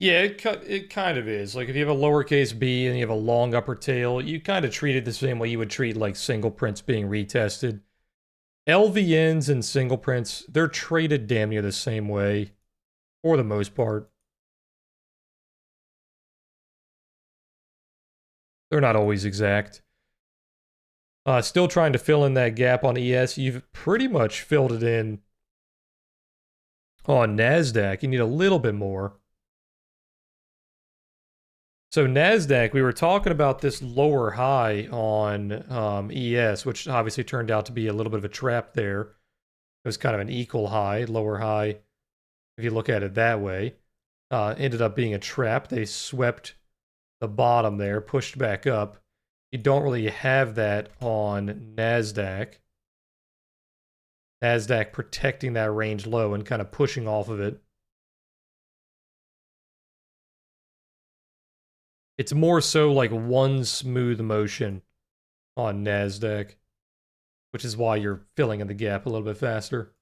Yeah, it kind of is. Like if you have a lowercase b and you have a long upper tail, you kind of treat it the same way you would treat like single prints being retested. LVNs and single prints, they're traded damn near the same way, for the most part. They're not always exact. Still trying to fill in that gap on ES. You've pretty much filled it in on NASDAQ. You need a little bit more. So NASDAQ, we were talking about this lower high on ES, which obviously turned out to be a little bit of a trap there. It was kind of an equal high, lower high, if you look at it that way. Ended up being a trap. They swept the bottom there, pushed back up. You don't really have that on NASDAQ. NASDAQ protecting that range low and kind of pushing off of it. It's more so like one smooth motion on NASDAQ, which is why you're filling in the gap a little bit faster.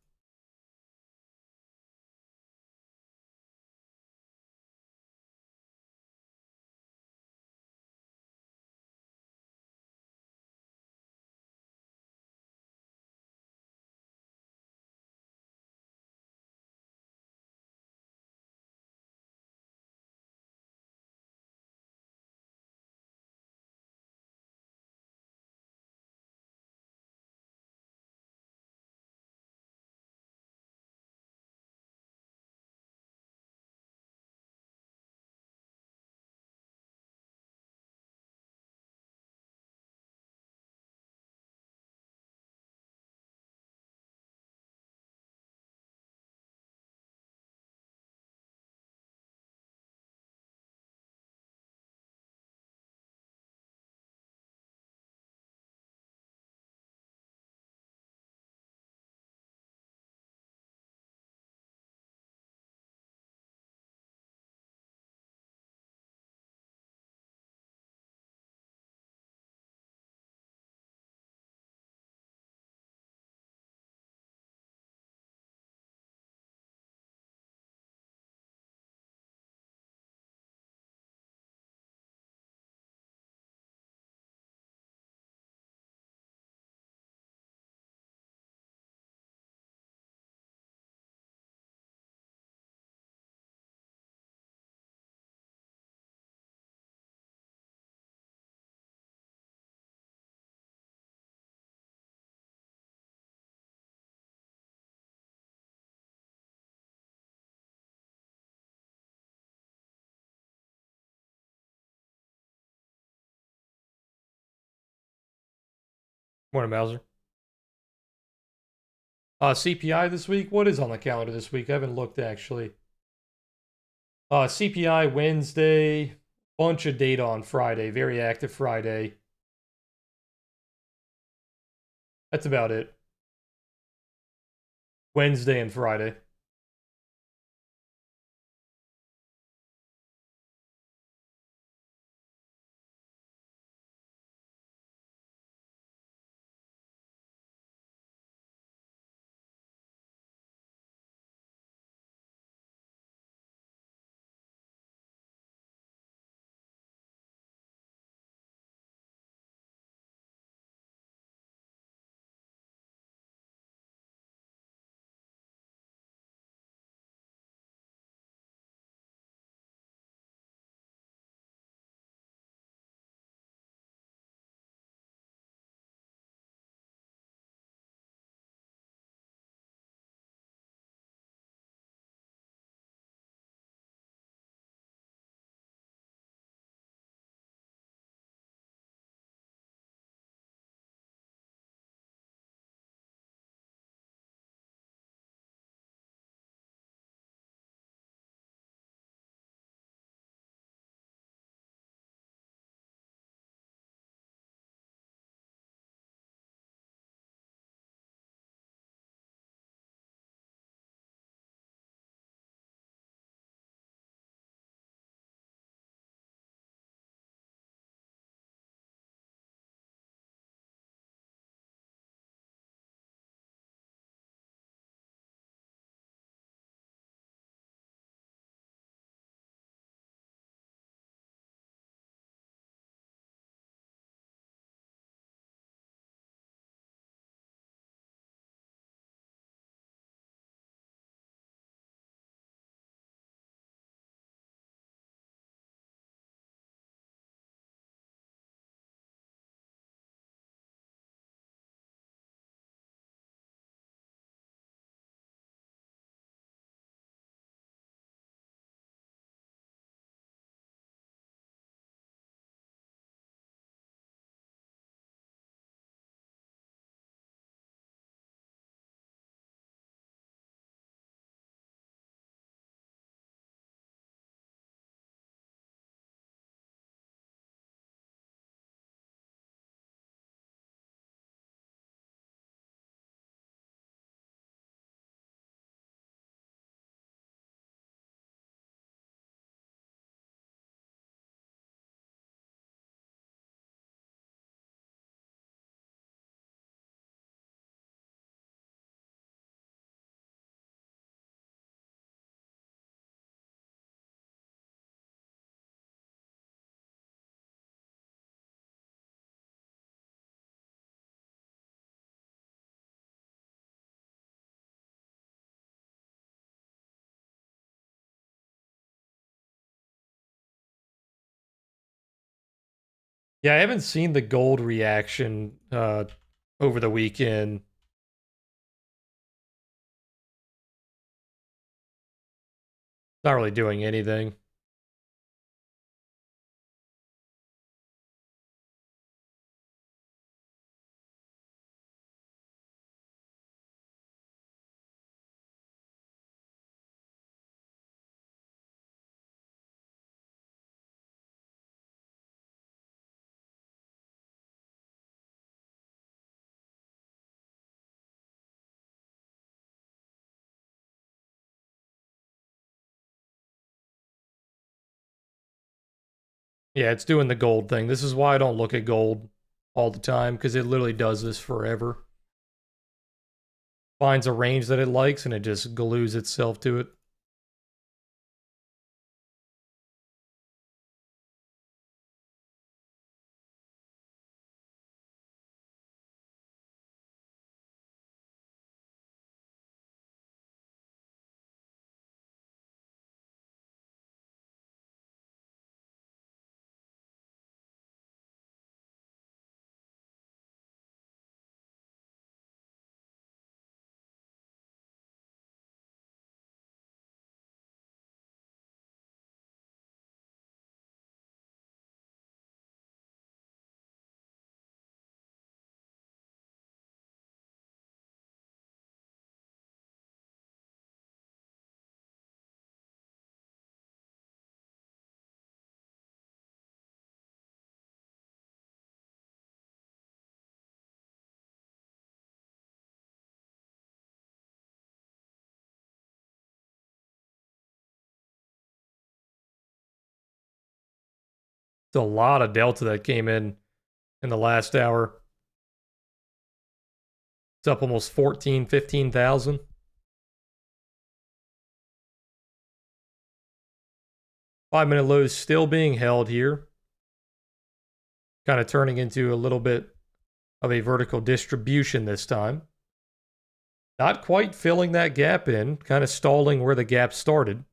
Morning, Mauser. CPI this week? What is on the calendar this week? I haven't looked actually. CPI Wednesday, bunch of data on Friday, very active Friday. That's about it. Wednesday and Friday. Yeah, I haven't seen the gold reaction over the weekend. Not really doing anything. Yeah, it's doing the gold thing. This is why I don't look at gold all the time, because it literally does this forever. Finds a range that it likes and it just glues itself to it. It's a lot of delta that came in the last hour. It's up almost 14, 15,000. 5-minute lows still being held here. Kind of turning into a little bit of a vertical distribution this time. Not quite filling that gap in, kind of stalling where the gap started.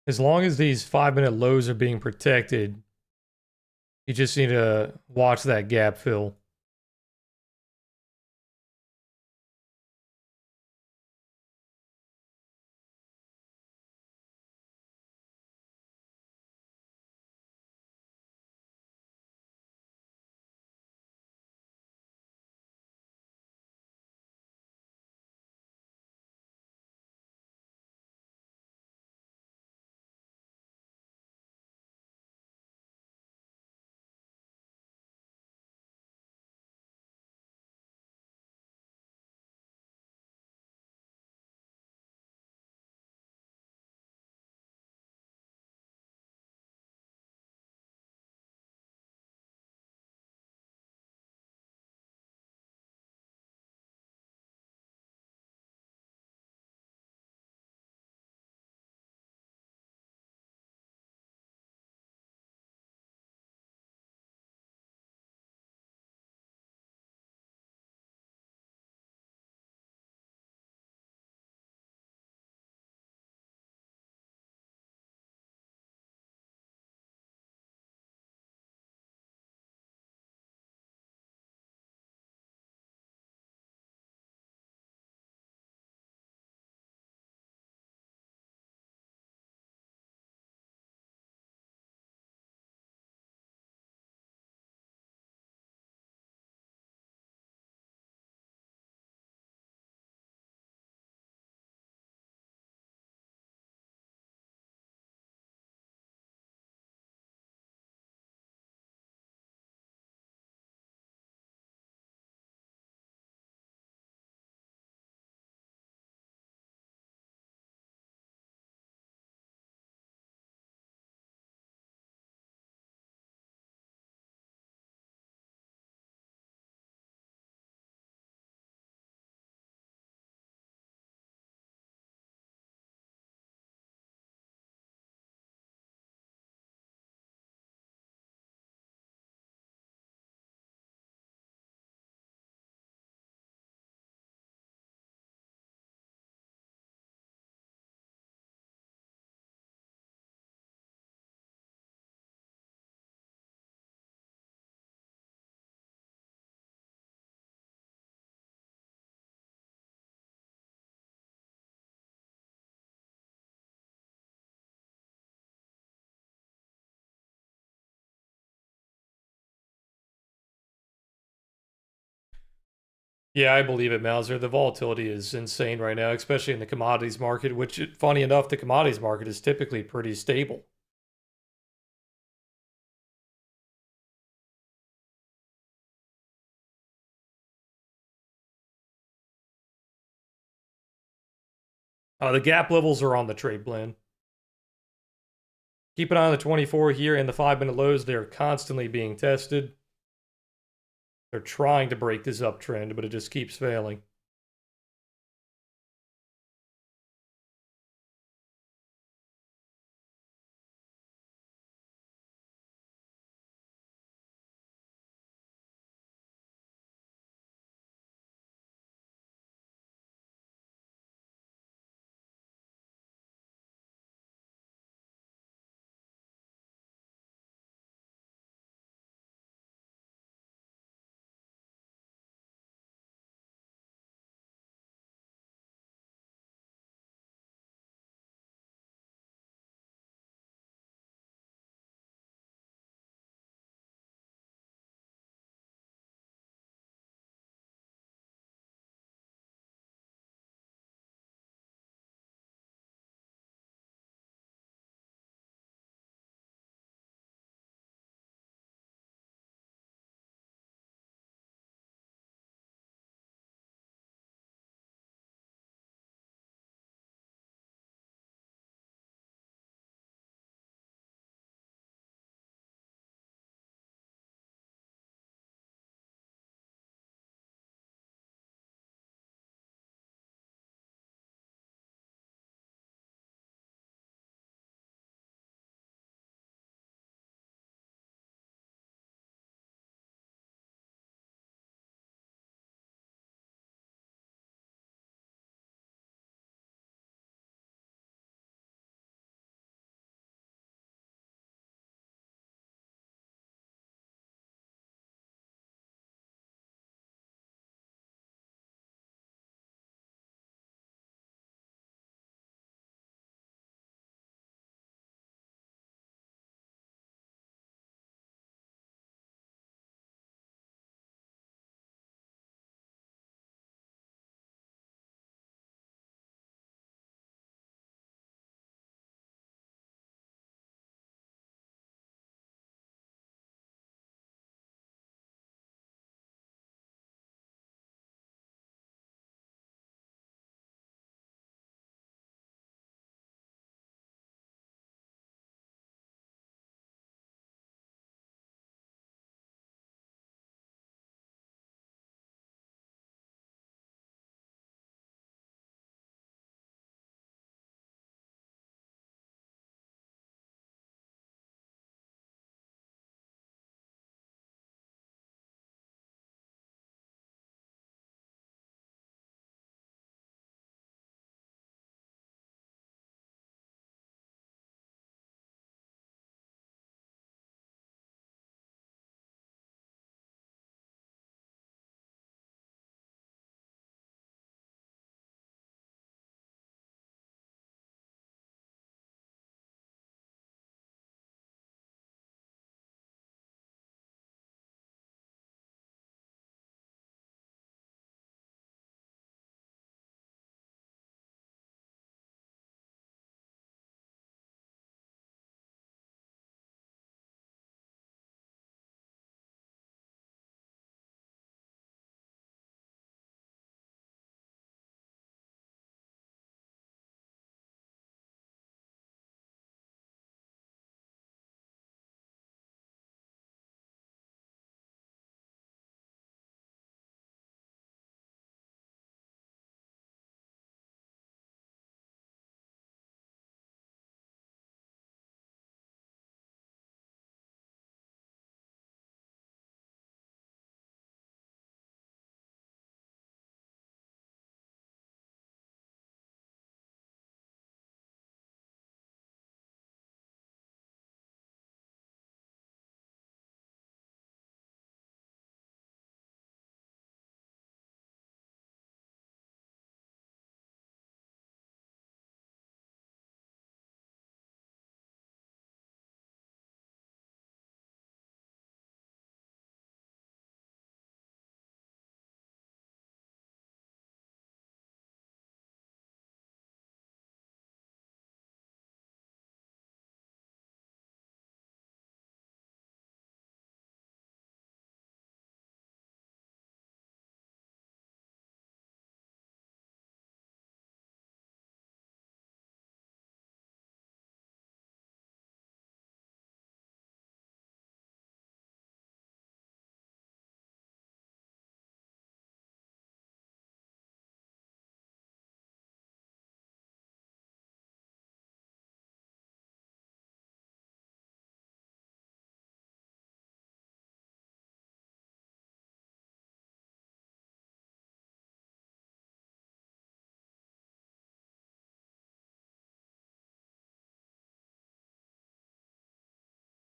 As long as these 5-minute lows are being protected, you just need to watch that gap fill. Yeah, I believe it, Mauser. The volatility is insane right now, especially in the commodities market, which, funny enough, the commodities market is typically pretty stable. The gap levels are on the trade plan. Keep an eye on the 24 here and the 5-minute lows. They're constantly being tested. They're trying to break this uptrend, but it just keeps failing.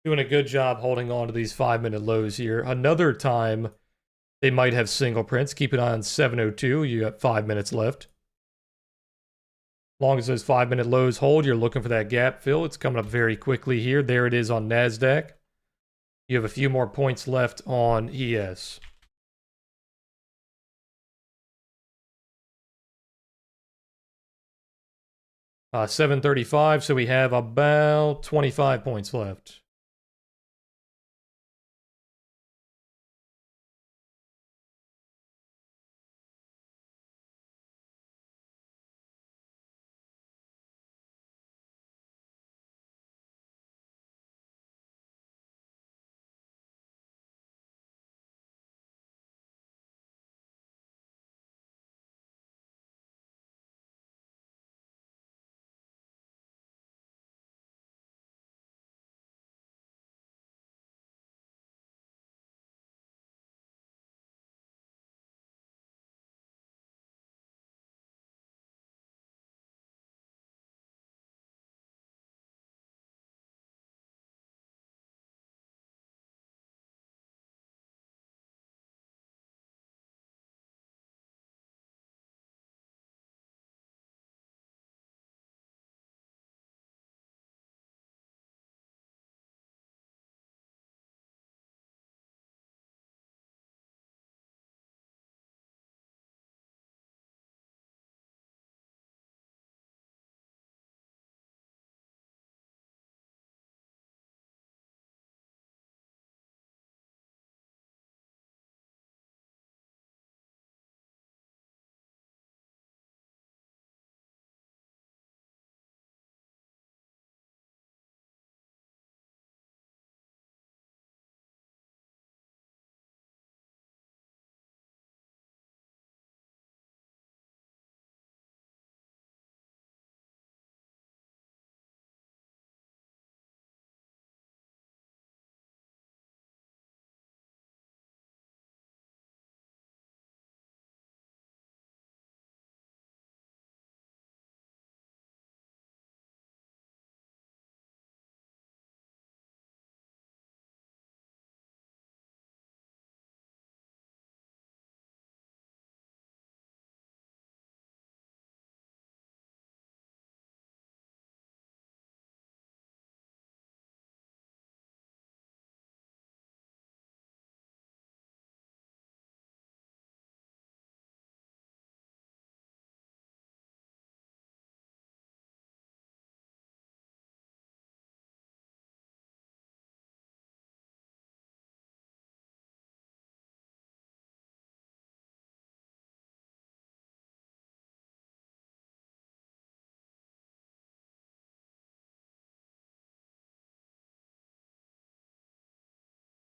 Doing a good job holding on to these 5-minute lows here. Another time, they might have single prints. Keep an eye on 702. You got 5 minutes left. As long as those 5-minute lows hold, you're looking for that gap fill. It's coming up very quickly here. There it is on NASDAQ. You have a few more points left on ES. Uh, 735, so we have about 25 points left.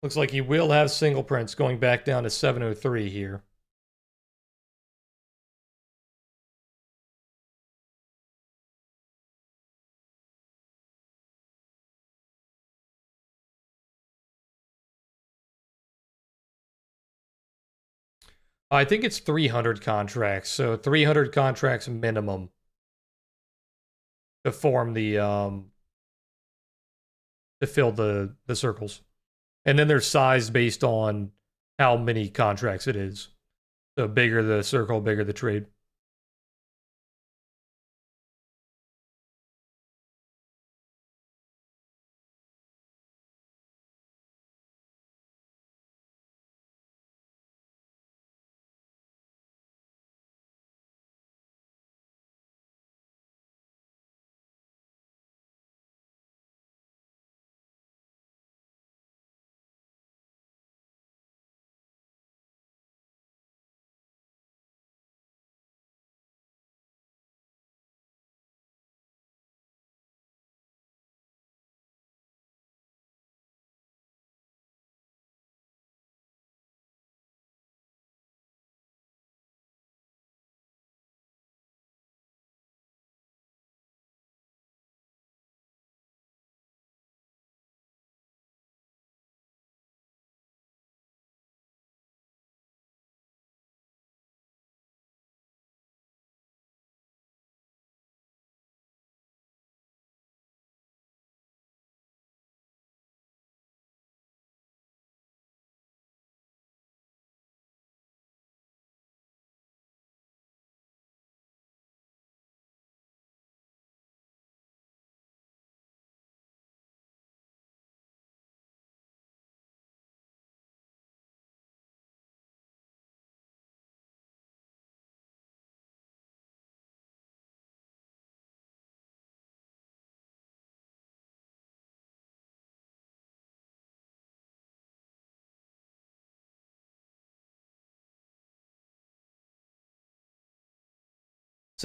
Looks like you will have single prints going back down to 703 here. I think it's 300 contracts, so 300 contracts minimum to form the to fill the circles. And then they're sized based on how many contracts it is. So bigger the circle, bigger the trade.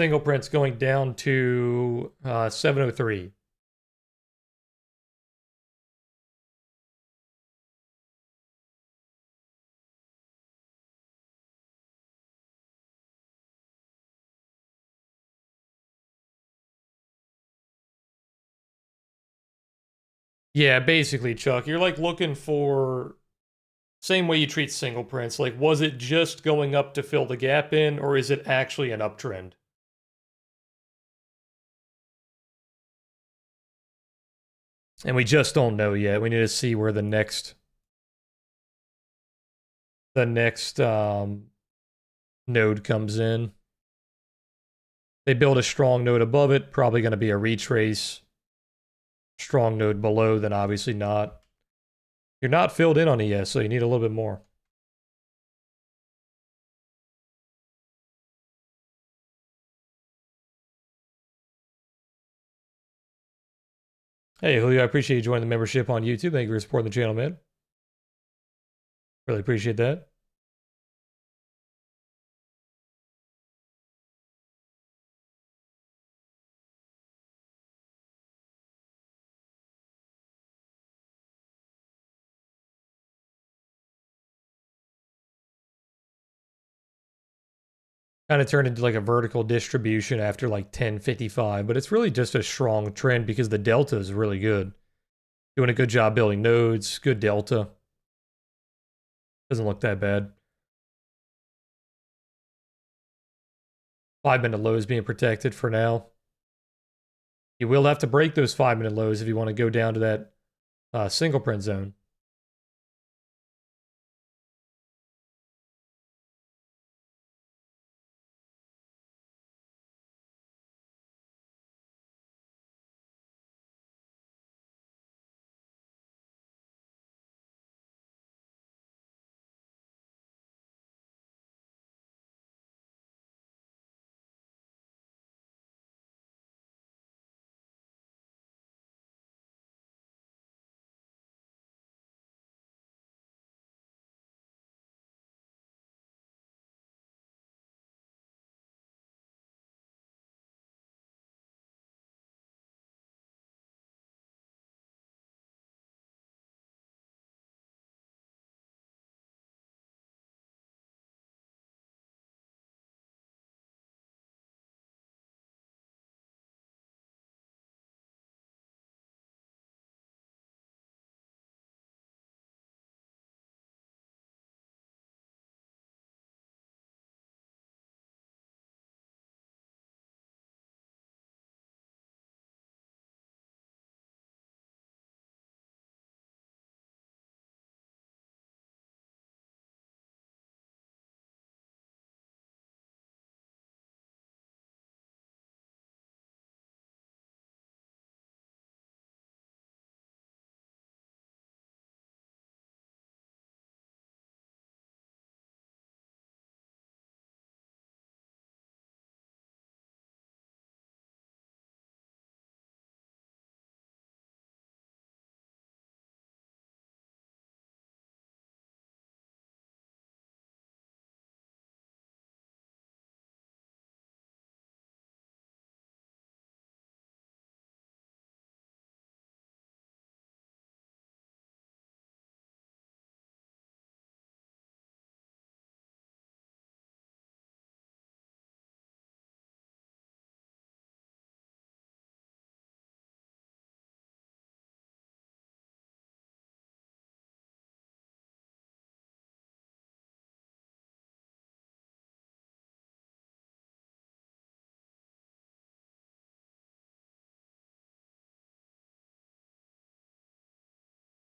Single print's going down to 703. Yeah, basically, Chuck, you're like looking for same way you treat single prints. Like, was it just going up to fill the gap in, or is it actually an uptrend? And we just don't know yet. We need to see where the next node comes in. They build a strong node above it, probably going to be a retrace. Strong node below, then obviously not. You're not filled in on ES, so you need a little bit more. Hey, Julio, I appreciate you joining the membership on YouTube. Thank you for supporting the channel, man. Really appreciate that. Kind of turned into like a vertical distribution after like 1055, but it's really just a strong trend because the delta is really good. Doing a good job building nodes, good delta. Doesn't look that bad. 5-minute lows being protected for now. You will have to break those 5-minute lows if you want to go down to that single print zone.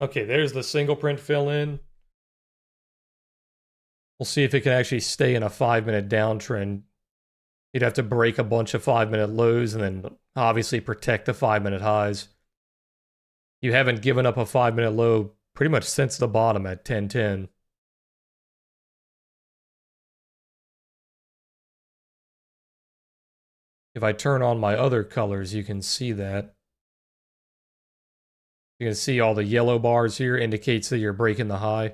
Okay, there's the single print fill in. We'll see if it can actually stay in a 5-minute downtrend. You'd have to break a bunch of 5-minute lows and then obviously protect the 5-minute highs. You haven't given up a 5-minute low pretty much since the bottom at 1010. If I turn on my other colors, you can see that. You can see all the yellow bars here indicates that you're breaking the high.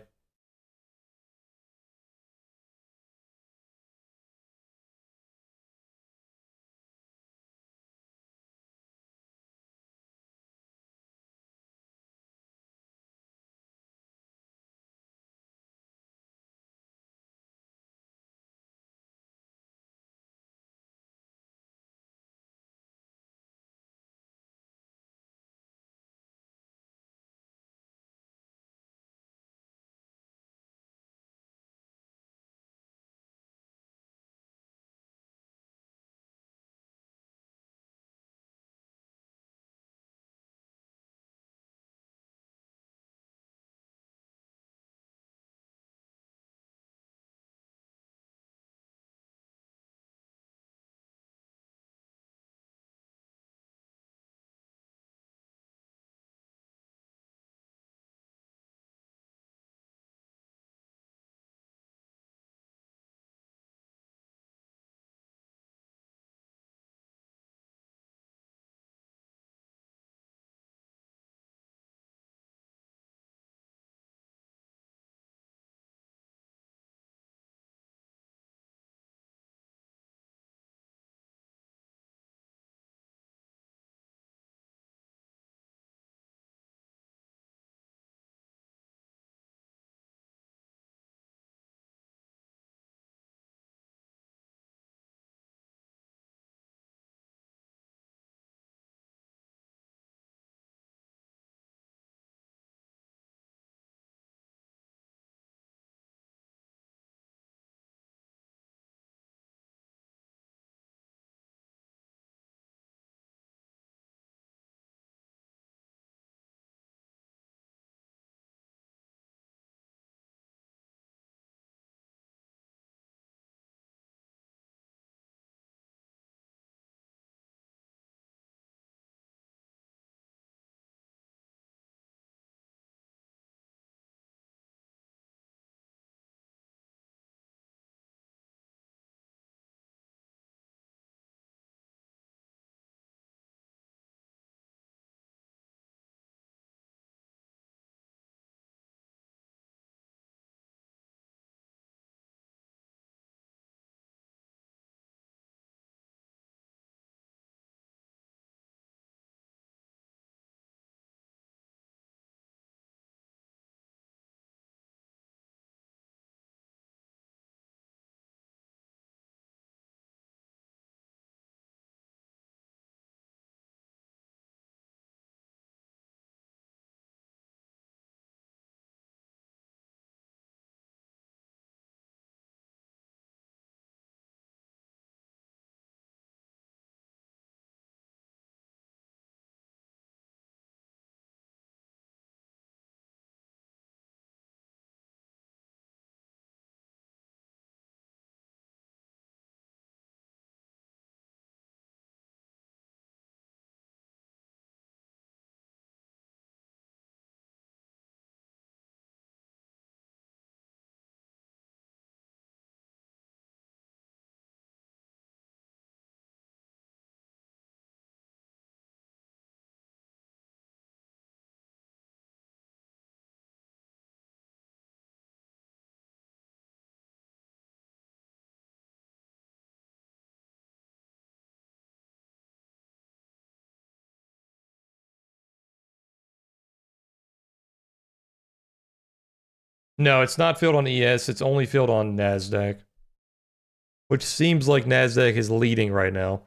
No, it's not filled on ES. It's only filled on NASDAQ, which seems like NASDAQ is leading right now.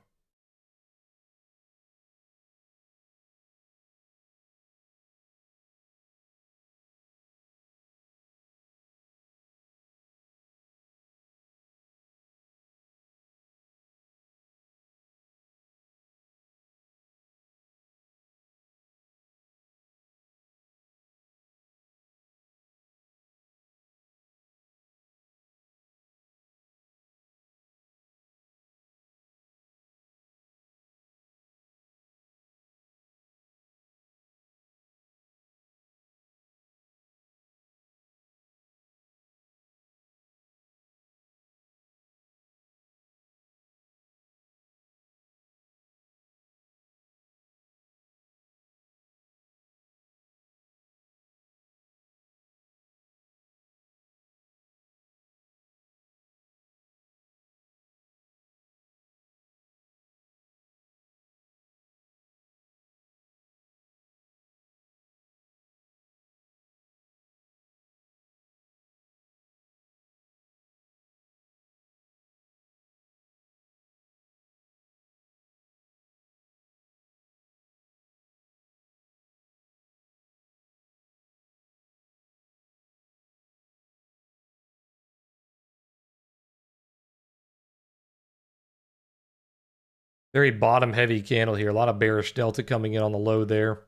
Very bottom heavy candle here. A lot of bearish delta coming in on the low there.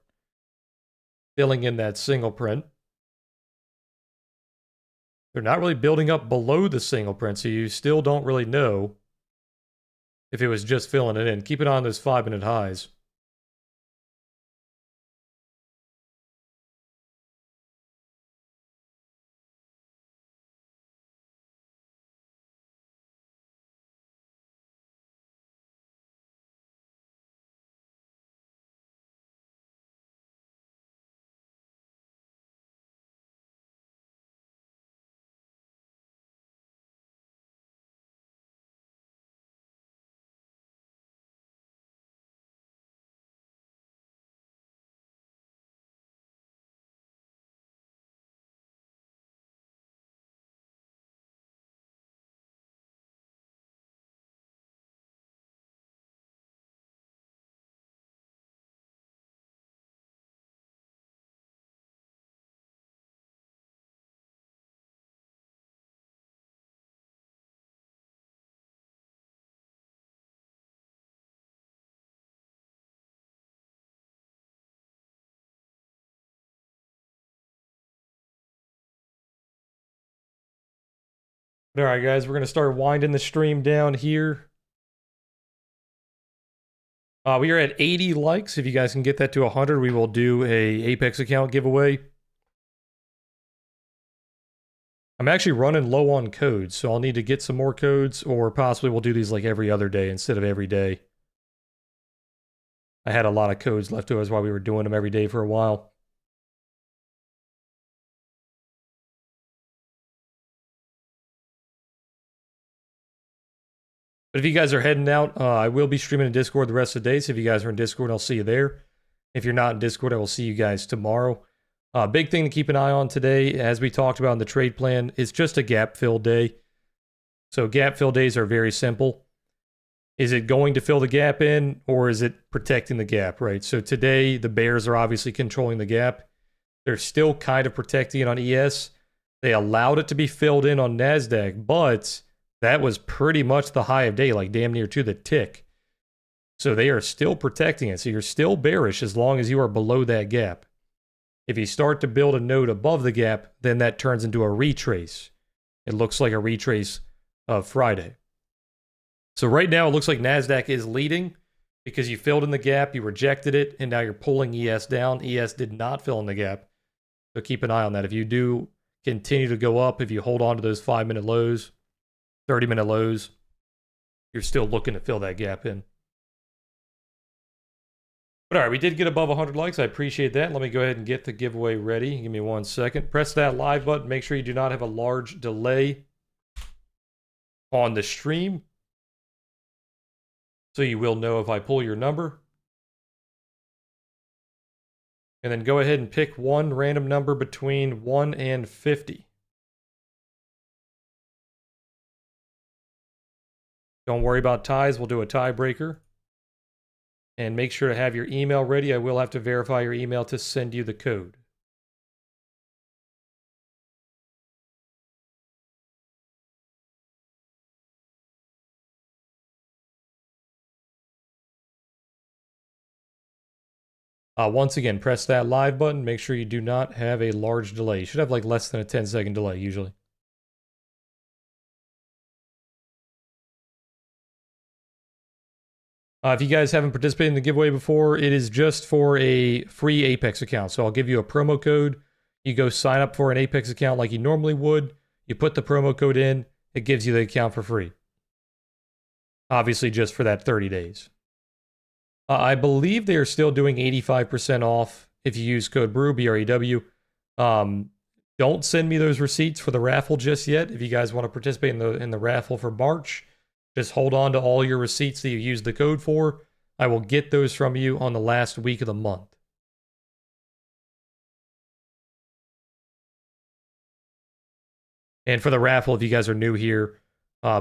Filling in that single print. They're not really building up below the single print, so you still don't really know if it was just filling it in. Keep it on those 5-minute highs. All right, guys, we're going to start winding the stream down here. We are at 80 likes. If you guys can get that to 100, we will do a Apex account giveaway. I'm actually running low on codes, so I'll need to get some more codes, or possibly we'll do these like every other day instead of every day. I had a lot of codes left over, that's why we were doing them every day for a while. But if you guys are heading out, I will be streaming in Discord the rest of the day, so if you guys are in Discord, I'll see you there. If you're not in Discord, I will see you guys tomorrow. Big thing to keep an eye on today, as we talked about in the trade plan, is just a gap fill day. So gap fill days are very simple. Is it going to fill the gap in, or is it protecting the gap, right? So today, the bears are obviously controlling the gap. They're still kind of protecting it on ES. They allowed it to be filled in on NASDAQ, but that was pretty much the high of day, like damn near to the tick. So they are still protecting it. So you're still bearish as long as you are below that gap. If you start to build a node above the gap, then that turns into a retrace. It looks like a retrace of Friday. So right now, it looks like NASDAQ is leading because you filled in the gap, you rejected it, and now you're pulling ES down. ES did not fill in the gap. So keep an eye on that. If you do continue to go up, if you hold on to those 5-minute lows, 30-minute lows, you're still looking to fill that gap in. But all right, we did get above 100 likes. I appreciate that. Let me go ahead and get the giveaway ready. Give me 1 second. Press that live button. Make sure you do not have a large delay on the stream, so you will know if I pull your number. And then go ahead and pick one random number between 1 and 50. Don't worry about ties. We'll do a tiebreaker. And make sure to have your email ready. I will have to verify your email to send you the code. Once again, press that live button. Make sure you do not have a large delay. You should have like less than a 10-second delay usually. If you guys haven't participated in the giveaway before, it is just for a free Apex account. So I'll give you a promo code. You go sign up for an Apex account like you normally would. You put the promo code in. It gives you the account for free. Obviously, just for that 30 days. I believe they are still doing 85% off if you use code BREW, B-R-E-W. Don't send me those receipts for the raffle just yet. If you guys want to participate in the raffle for March, just hold on to all your receipts that you used the code for. I will get those from you on the last week of the month. And for the raffle, if you guys are new here,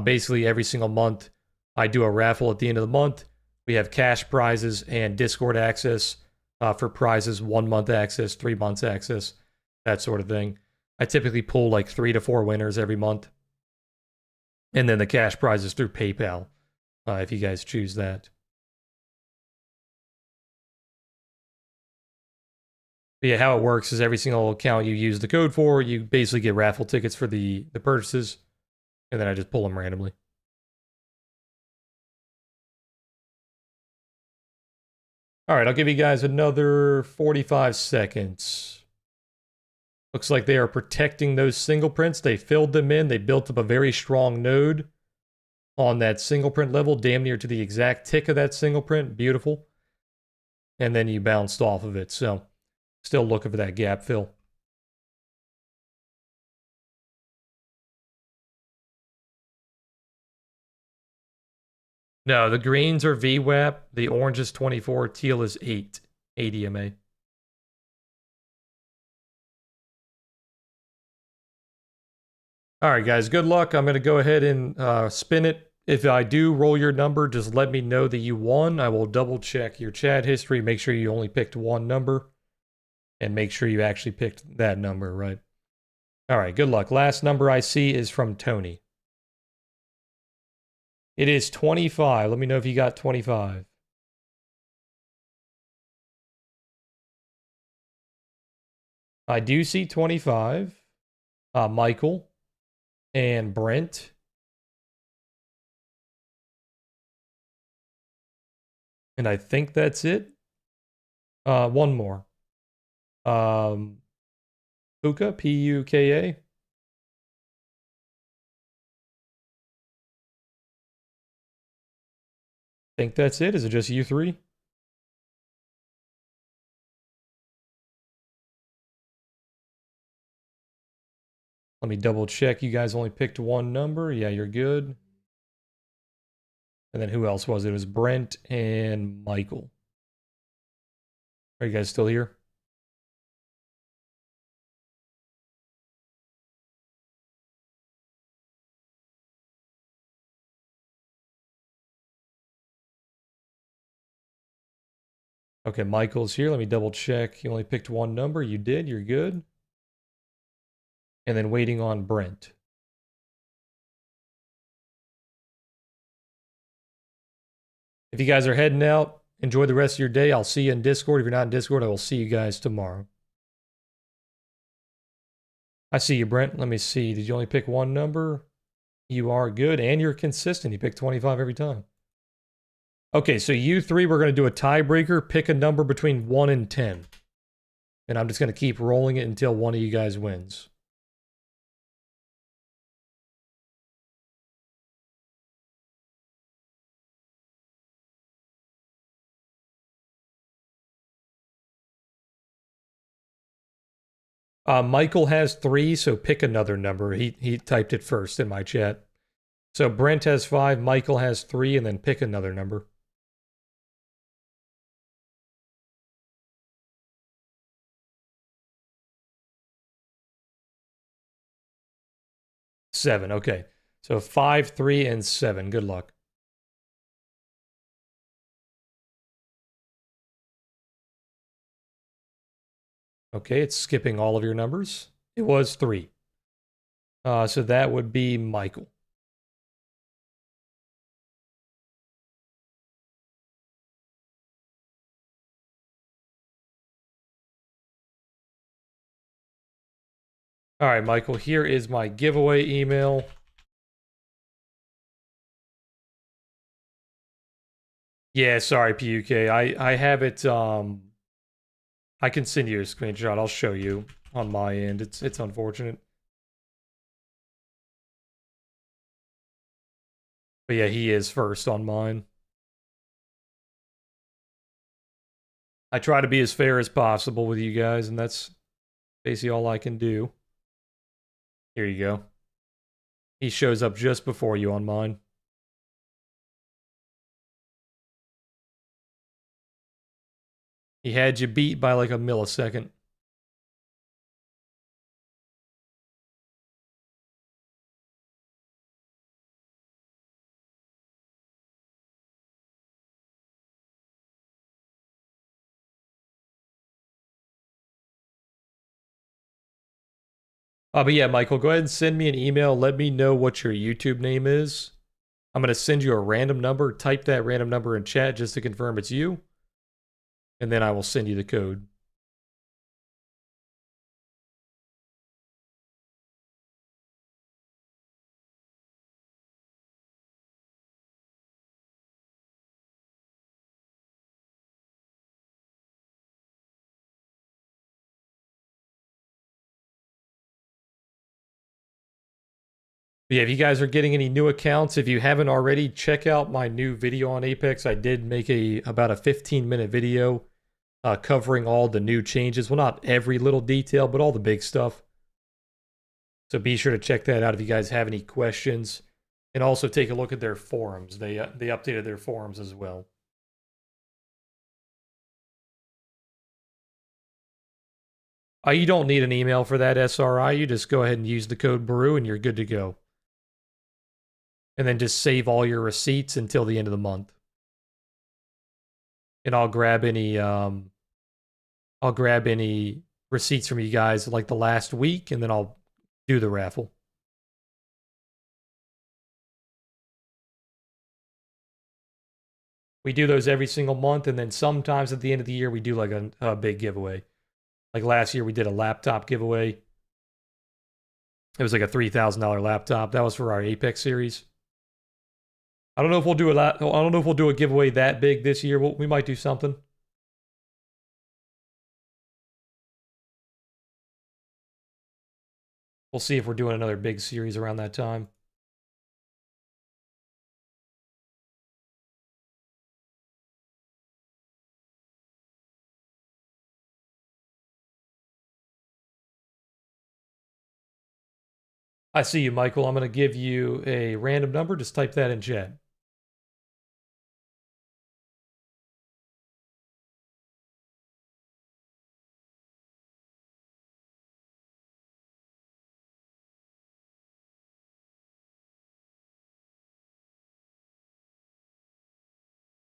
basically every single month, I do a raffle at the end of the month. We have cash prizes and Discord access for prizes, 1 month access, 3 months access, that sort of thing. I typically pull like 3 to 4 winners every month. And then the cash prizes through PayPal, if you guys choose that. But yeah, how it works is every single account you use the code for, you basically get raffle tickets for the purchases, and then I just pull them randomly. All right, I'll give you guys another 45 seconds. Looks like they are protecting those single prints. They filled them in. They built up a very strong node on that single print level, damn near to the exact tick of that single print. Beautiful. And then you bounced off of it. So still looking for that gap fill. No, the greens are VWAP. The orange is 24. Teal is 8 EMA. All right, guys, good luck. I'm going to go ahead and spin it. If I do roll your number, just let me know that you won. I will double check your chat history, make sure you only picked one number, and make sure you actually picked that number, right? All right, good luck. Last number I see is from Tony. It is 25. Let me know if you got 25. I do see 25. Michael and Brent. And I think that's it. One more. Puka, P-U-K-A. Think that's it. Is it just you three? Let me double check. You guys only picked one number. Yeah, you're good. And then who else was it? It was Brent and Michael. Are you guys still here? Okay, Michael's here. Let me double check. You only picked one number. You did. You're good. And then waiting on Brent. If you guys are heading out, enjoy the rest of your day. I'll see you in Discord. If you're not in Discord, I will see you guys tomorrow. I see you, Brent. Let me see. Did you only pick one number? You are good, and you're consistent. You pick 25 every time. Okay, so you three, we're going to do a tiebreaker. Pick a number between 1 and 10. And I'm just going to keep rolling it until one of you guys wins. Michael has 3, so pick another number. He typed it first in my chat. So Brent has 5, Michael has 3, and then pick another number. 7, okay. So 5, 3, and 7. Good luck. Okay, it's skipping all of your numbers. It was 3. So that would be Michael. All right, Michael, here is my giveaway email. Yeah, sorry, PUK. I have it, I can send you a screenshot. I'll show you on my end. It's unfortunate. But yeah, he is first on mine. I try to be as fair as possible with you guys, and that's basically all I can do. Here you go. He shows up just before you on mine. He had you beat by like a millisecond. But yeah, Michael, go ahead and send me an email. Let me know what your YouTube name is. I'm going to send you a random number. Type that random number in chat just to confirm it's you. And then I will send you the code. But yeah, if you guys are getting any new accounts, if you haven't already, check out my new video on Apex. I did make about a 15-minute video covering all the new changes. Well, not every little detail, but all the big stuff. So be sure to check that out if you guys have any questions. And also take a look at their forums. They updated their forums as well. You don't need an email for that SRI. You just go ahead and use the code Baru and you're good to go. And then just save all your receipts until the end of the month. And I'll grab any receipts from you guys like the last week, and then I'll do the raffle. We do those every single month, and then sometimes at the end of the year we do like a big giveaway. Like last year we did a laptop giveaway. It was like a $3,000 laptop. That was for our Apex series. I don't know if we'll do a giveaway that big this year. We might do something. We'll see if we're doing another big series around that time. I see you, Michael. I'm going to give you a random number. Just type that in chat.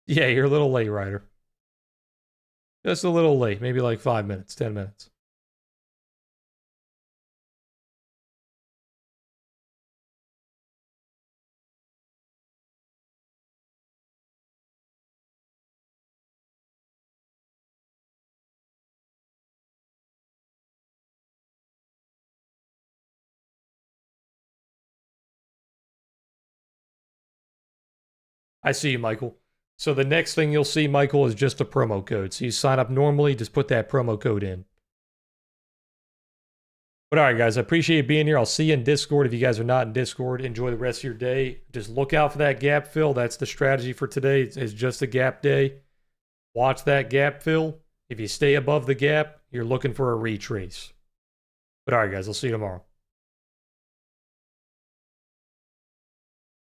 Yeah, you're a little late, Ryder. Just a little late. Maybe like 5 minutes, 10 minutes. I see you, Michael. So the next thing you'll see, Michael, is just a promo code. So you sign up normally, just put that promo code in. But all right, guys, I appreciate you being here. I'll see you in Discord. If you guys are not in Discord, enjoy the rest of your day. Just look out for that gap fill. That's the strategy for today. It's just a gap day. Watch that gap fill. If you stay above the gap, you're looking for a retrace. But all right, guys, I'll see you tomorrow.